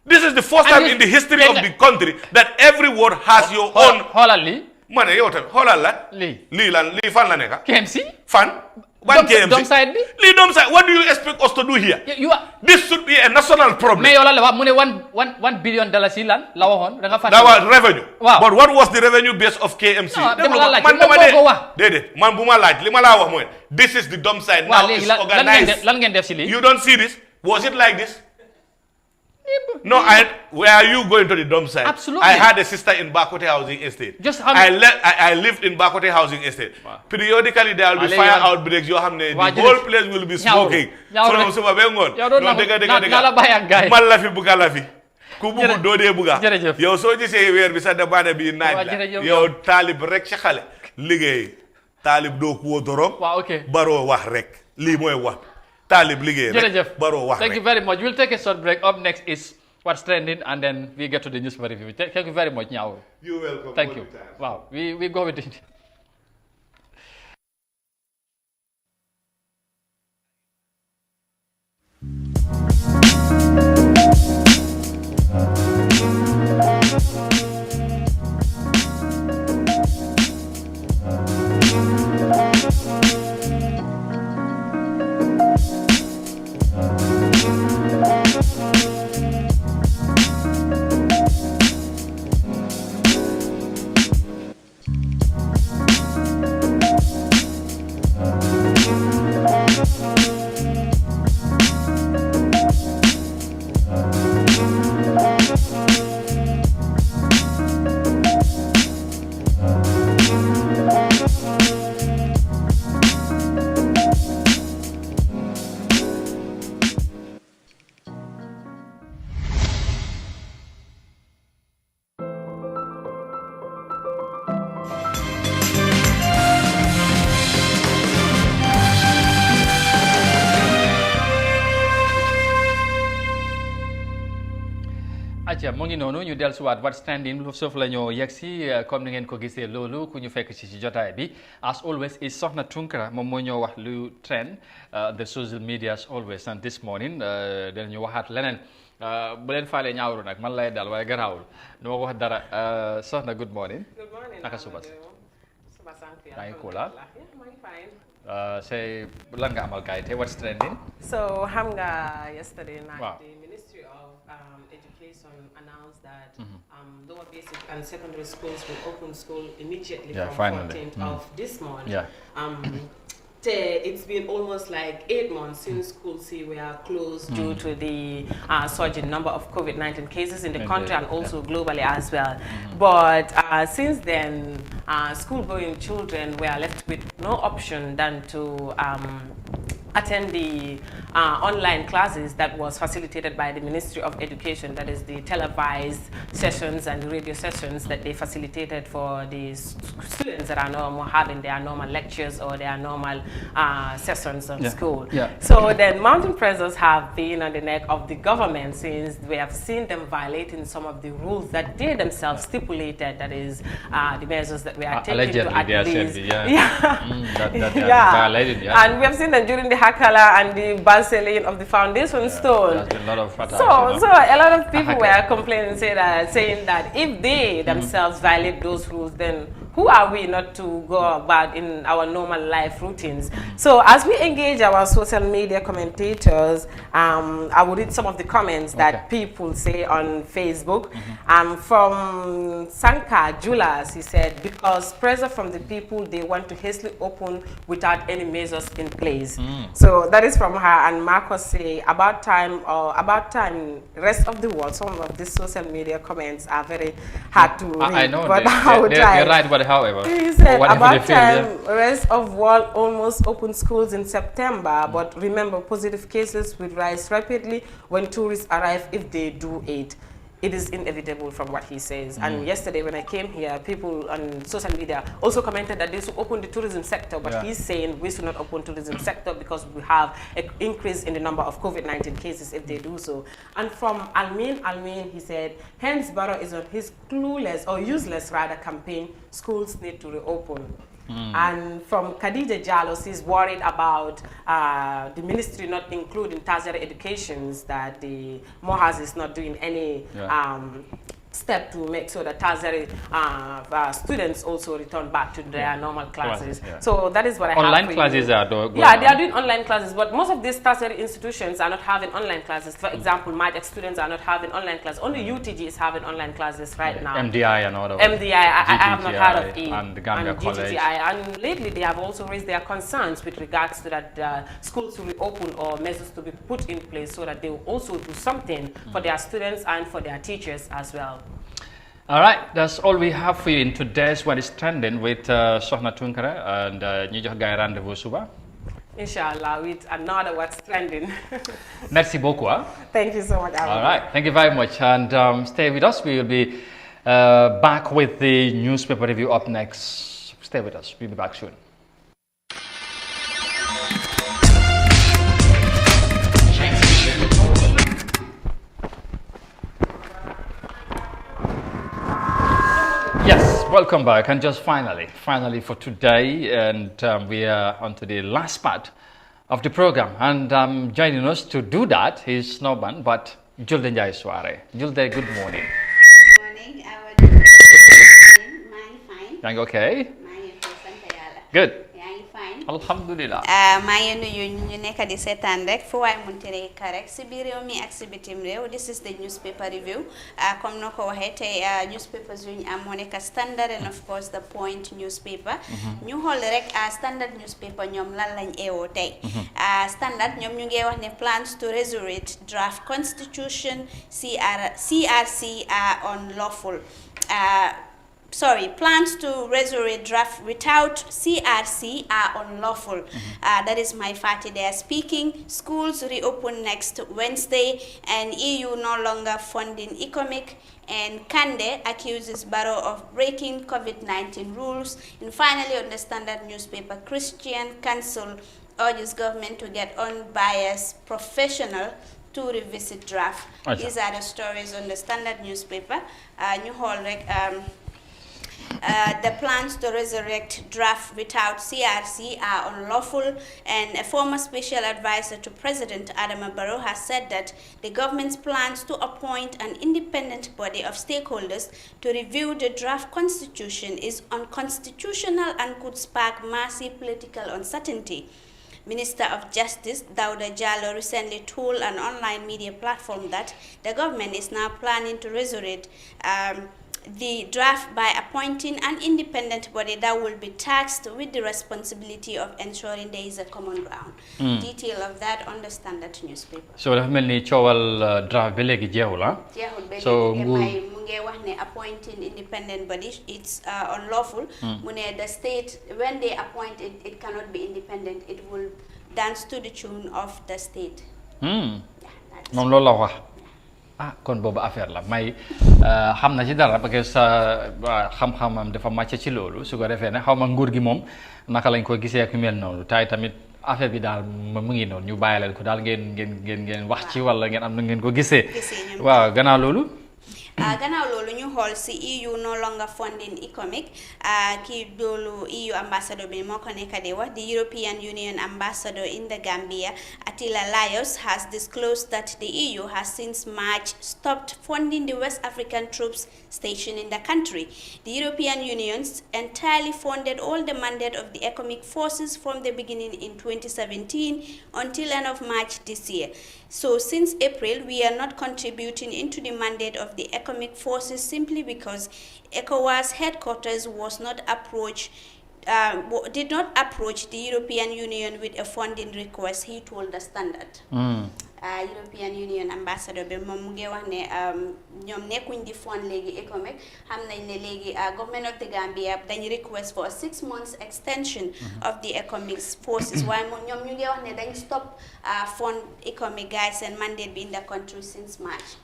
This is the first time in the history of the country that every ward has your own. Xoolal lii. ma ne yow tamit xoolal la. lii fan la nekk. KMC. fan. One KMC. Domside bi. lii domside. What do you expect us to do here? This should be a national problem. mais yow la wax mu ne $1 billion yi lan la waxoon da nga fàttali. that was revenue. waaw but what was the revenue base of KMC. man dama de déedéet man bu ma laaj li ma laa wax mooy. this is the domside. now it's organized. lan ngeen def si lii. you don't see this. was it like this? No, where are you going to the dump site? Absolutely. I had a sister in Bakote Housing Estate. I lived in Bakote Housing Estate. Wow. Periodically there will be fire outbreaks. The whole place will be smoking. Kubugu dode buga. Yow so gisee weer bi sa dabane bi naaj la. Yow talib rek ci xale. Liggéey. Talib do ko dorom. Waaw okay. Baro wax rek. Li moy wax. Talib liggéey rek. Baro wax rek. Thank you very much. We'll take a short break. Up next is what's trending and then we get to the news review. Thank you very much, Nyao. You're welcome. Thank you. Wow. We go with it. acca mu ngi noonu ñu dellusiwaat what's trending foofu la ñoo yegg si comme ni ngeen ko gisee loolu ku ñu fekk ci jotaay bi as always is Soxna Tunkara moom moo ñoo wax lu trend the social media as always and this morning dinañu waxaat leneen bu leen faalee ñaawru nag man lay dal waaye garaawul du ma wax dara Soxna good morning. Good morning. naka suba si. Suba sant yaa ngi cool ah. maa ngi fine. say lan nga amal kay te what's trending. So xam nga yesterday night Wow. the Ministry of Education announced that lower basic and secondary schools will open school immediately from finally. 14th of this month. Yeah. It's been almost like 8 months since schools were closed due to the surge in number of COVID-19 cases in the country and also globally as well. But since then, school-going children were left with no option than to attend the online classes that was facilitated by the Ministry of Education, that is the televised sessions and radio sessions that they facilitated for the students that are normal having their normal lectures or their normal sessions on school. Yeah. So then mountain pressures have been on the neck of the government since we have seen them violating some of the rules that they themselves stipulated, that is the measures that we are taking to at least. Violated, yeah. And we have seen that during the Hakala and the Barcelona of the foundation stone. There's been a lot of So a lot of people were complaining, saying that if they themselves violate those rules, then who are we not to go about in our normal life routines? So as we engage our social media commentators, I will read some of the comments that people say on Facebook. From Sanka Julas, he said, because pressure from the people, they want to hastily open without any measures in place. So that is from her. And Marcos say, about time, rest of the world. Some of these social media comments are very hard to read. I know, but they're right, but however. He said, about time, rest of world almost opened schools in September, but remember, positive cases will rise rapidly when tourists arrive if they do it. it is inevitable from what he says. And yesterday when I came here, people on social media also commented that they should open the tourism sector, but he's saying we should not open tourism sector because we have an increase in the number of COVID-19 cases if they do so. And from Almin, he said, hence Barrow is on his clueless or useless rather campaign, schools need to reopen. And from Khadija Jallo, she's worried about the ministry not including tertiary educations, that the Mohas is not doing any step to make sure that tertiary students also return back to their normal classes. So that is what I have. Online classes are going they are doing online classes, but most of these tertiary institutions are not having online classes. For example, MAJAC students are not having online classes. Only UTG is having online classes right now. MDI and all of MDI, I have not heard of it. And the Gambia College. And lately they have also raised their concerns with regards to that schools to reopen or measures to be put in place so that they will also do something for their students and for their teachers as well. All right, that's all we have for you in today's What is Trending with Sohna Tunkara and ñu jox gaay rendez-vous suba. Inshallah, with another What's Trending. Merci beaucoup. Thank you so much. All right, thank you very much, and stay with us. We will be back with the newspaper review up next. Stay with us. We'll be back soon. Yes, welcome back, and just finally for today, and we are on to the last part of the program, and joining us to do that is Snowban, but Julde Njai Soare. Julde, good morning. Good morning. Fine. Okay? Good. Alhamdulillah. maa ngi nuyu ñu nekk di seetaan rek fu waay munti rek rek si biir réew mi ak si bitim réew. This is the newspaper review. Comme noo ko waxee tey newspapers yu ñu am moo nekk Standard and of course the Point newspaper. ñu xool rek Standard newspaper ñoom lan lañ eewoo tey. Standard ñoom ñu ngi wax ne plans to resurrect draft constitution CRC are unlawful. Plans to resurrect draft without CRC are unlawful. That is my party. They are speaking. Schools reopen next Wednesday, and EU no longer funding economic. And Kande accuses Barrow of breaking COVID-19 rules. And finally, on the Standard newspaper, Christian Council urges government to get unbiased professional to revisit draft. These are the stories on the Standard newspaper. New Hall. The plans to resurrect draft without CRC are unlawful, and a former special advisor to President Adama Barrow has said that the government's plans to appoint an independent body of stakeholders to review the draft constitution is unconstitutional and could spark massive political uncertainty. Minister of Justice Dauda Jallo recently told an online media platform that the government is now planning to resurrect the draft by appointing an independent body that will be tasked with the responsibility of ensuring there is a common ground. Detail of that on the Standard newspaper. So dafa melni coowal draft bi legi jeexul ah. So mu ngi wax ne appointing independent body it's unlawful. Mu ne the state when they appoint it, it cannot be independent. It will dance to the tune of the state. Moom loolu la wax. Kon boobu affaire la may xam na ci dara parce que xam-xamam dafa màcc ci loolu su ko defee ne xaw ma nguur gi moom naka lañ ko gisee ak mel noonu tay tamit affaire bi daal mu ngi noonu ñu bàyyi leen ko daal ngeen wax ci wala ngeen am na ngeen ko gisee waaw gannaaw loolu ñu xool si EU no longer funding economic kii loolu EU ambassador bi moo ko nekk di wax. The European Union ambassador in the Gambia Attila Laios has disclosed that the EU has since March stopped funding the West African troops stationed in the country. The European Union entirely funded all the mandate of the economic forces from the beginning in 2017 until end of March this year. So since April, we are not contributing into the mandate of the economic forces simply because ECOWAS headquarters did not approach the European Union with a funding request, he told the Standard. European Union ambassador bi moom mu ngi wax ne ñoom nekkuñ di fund léegi economic xam nañ ne léegi government of the Gambia dañ request for a 6 months extension of the economic forces waaye moom ñoom ñu ngi wax ne dañ stop fund economic guys and mandate bi in the country since March.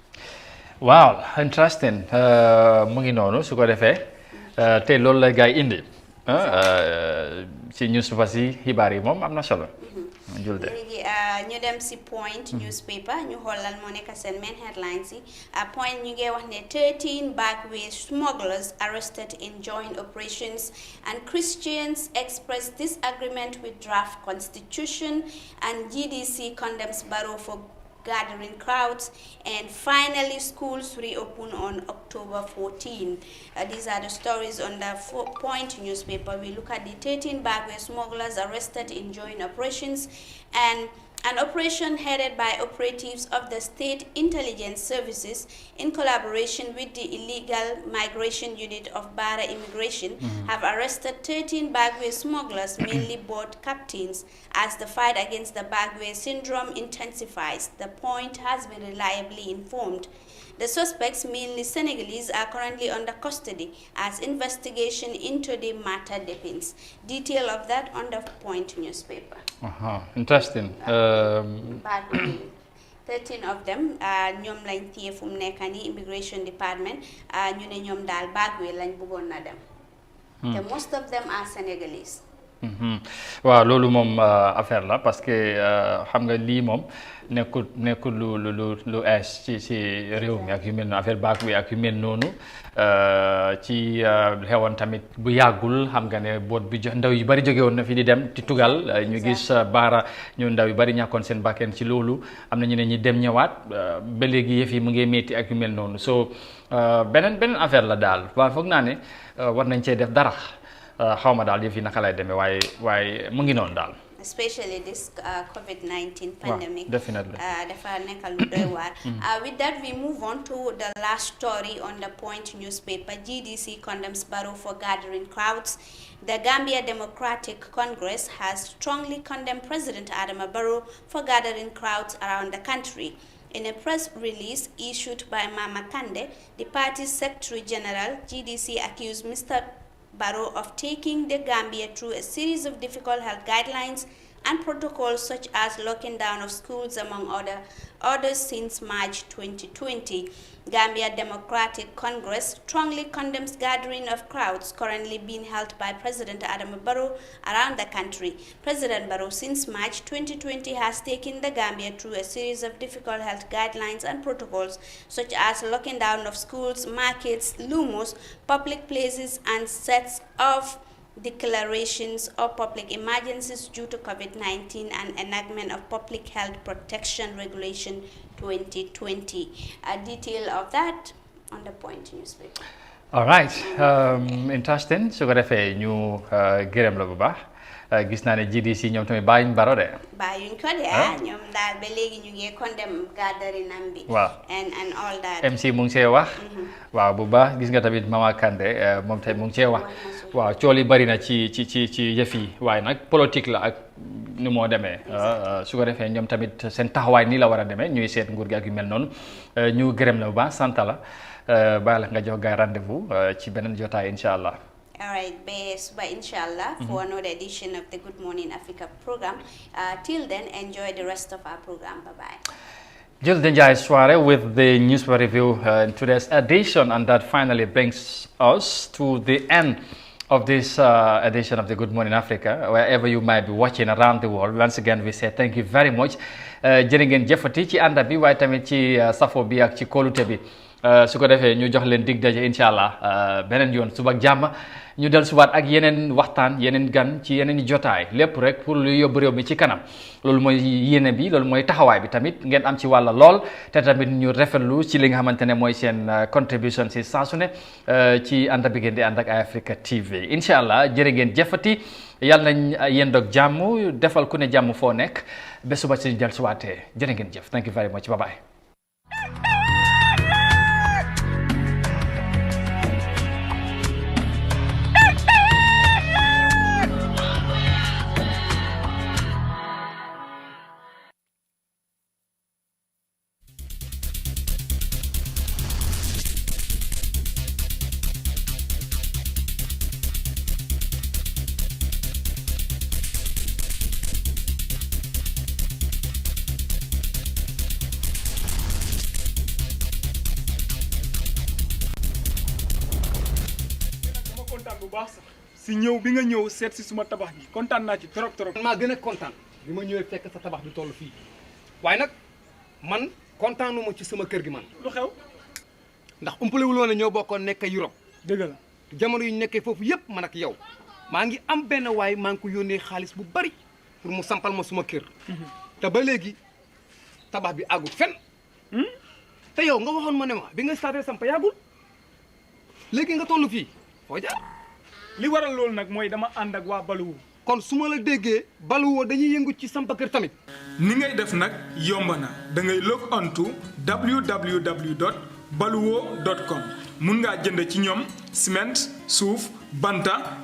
Wow, interesting. Mu ngi noonu su ko defee te loolu la gars yi indi ci newspaper si xibaar yi moom am na solo. Julde léegi ñu dem si Point newspaper ñu xool lan moo nekk seen main headlines yi Point ñu ngi wax ne 13 backway smugglers arrested in joint operations and Christians express disagreement with draft constitution and GDC condemns Barrow for gathering crowds, and finally schools reopen on October 14. These are the stories on the Point newspaper. We look at the 13 backway smugglers arrested in joint operations and an operation headed by operatives of the State Intelligence Services in collaboration with the Illegal Migration Unit of Bara Immigration have arrested 13 backway smugglers, mainly boat captains, as the fight against the backway syndrome intensifies. The Point has been reliably informed. The suspects, mainly Senegalese, are currently under custody as investigation into the matter deepens. Detail of that on the Point newspaper. Interesting. 13 of them ñoom lañ téye fu mu nekk nii immigration department ñu ne ñoom daal Bagwe lañ bëggoon na dem. te most of them are Senegalese. waaw loolu moom affaire la parce que xam nga lii moom nekkul lu es ci réew mi ak yu mel noonu affaire Bagwe ak yu mel noonu ci xewoon tamit bu yàggul xam nga ne boot bi ndaw yu bari jóge woon na fi di dem ci tugal ñu gis baara ñu ndaw yu bari ñàkkoon seen bakkeen ci loolu am na ñu ne ñi dem ñëwaat ba léegi yëf yi mu ngi metti ak yu mel noonu so beneen affaire la daal waaw foog naa ne war nañ cee def dara xawma daal yëf yi naka lay demee waaye mu ngi noonu daal. Especially this COVID-19 pandemic. Definitely. Dafa nekkal lu doy waar. With that, we move on to the last story on the Point newspaper. GDC condemns Barrow for gathering crowds. The Gambia Democratic Congress has strongly condemned President Adama Barrow for gathering crowds around the country. In a press release issued by Mama Kande, the party's Secretary General, GDC accused Mr. Barrow of taking the Gambia through a series of difficult health guidelines and protocols such as locking down of schools among others since March 2020. Gambia Democratic Congress strongly condemns gathering of crowds currently being held by President Adama Barrow around the country. President Barrow since March 2020 has taken the Gambia through a series of difficult health guidelines and protocols such as locking down of schools, markets, lumos, public places and sets of declarations of public emergencies due to COVID-19 and enactment of Public Health Protection Regulation 2020. A detail of that on the Point newspaper. All right, interesting. su ko defee ñu gërëm la bu baax gis naa ne GDC ñoom tamit bàyyuñ Barrow de. bàyyuñ ko de ñoom daal ba léegi ñu ngi condemn gathering am bi. waaw and all that. MC mu ngi see wax. waaw bu baax gis nga tamit Mama Kande moom tamit mu ngi see wax. waaw cool yi bari na ci yëf yi waaye nag politique la ak ni moo demee su ko defee ñoom tamit seen taxawaay nii la war a demee ñuy seet nguur gi ak yu mel noonu ñu gërëm la bu baax sant la bàyyi la nga jox gaay rendez-vous ci beneen jotaay incha allah. All right, suba inshallah for another edition of the Good Morning Africa program. Till then, enjoy the rest of our program. Bye-bye. Jill Denjai Soare with the newspaper review in today's edition, and that finally brings us to the end of this edition of the Good Morning Africa, wherever you might be watching around the world. Once again, we say thank you very much. Jërë ngeen jëfati ci ànd bi waaye tamit ci safo bi ak ci kóolute bi su ko defee ñu jox leen dig daje incha allah beneen yoon suba ak jàmm ñu del subaat ak yeneen waxtaan yeneen gan ci yeneen i jotaay lépp rek pour lu yóbbu réew mi ci kanam loolu mooy yéene bi loolu mooy taxawaay bi tamit ngeen am ci wàlla lool te tamit ñu rafetlu ci li nga xamante ne mooy seen contribution si saa su ne ci ànd bi ngeen di ànd ak Africa TV incha allah jërë ngeen jëfati yàlla nañ yendoog jàmm defal ku ne jàmm foo nekk ba suba si del suwaatee jërë ngeen jëf thank you very much bye bye. baax sax si ñëw bi nga ñëw seet si suma tabax gi kontaan naa ci trop. maa gën a kontaan bi ma ñëwee fekk sa tabax bi toll fii waaye nag man kontaanuma ci sama kër gi man. lu xew. ndax umpalewul woon ne ñoo bokkoon nekk Europe. dëgg la jamono yu ñu nekkee foofu yëpp man ak yow maa ngi am benn waay maa ngi ko yónnee xaalis bu bari pour mu sampal ma suma kër. te ba léegi tabax bi àggul fenn. te yow nga waxoon ma ne ma bi nga starté samp yàggul léegi nga toll fii foo jaar. li waral loolu nag mooy dama ànd ak waa Baluwo. kon su ma la déggee Baluwo dañuy yëngu ci samp kër tamit. ni ngay def nag yomb na da ngay log on to www.baluwo.com mun ngaa jënd ci ñoom ciment suuf banta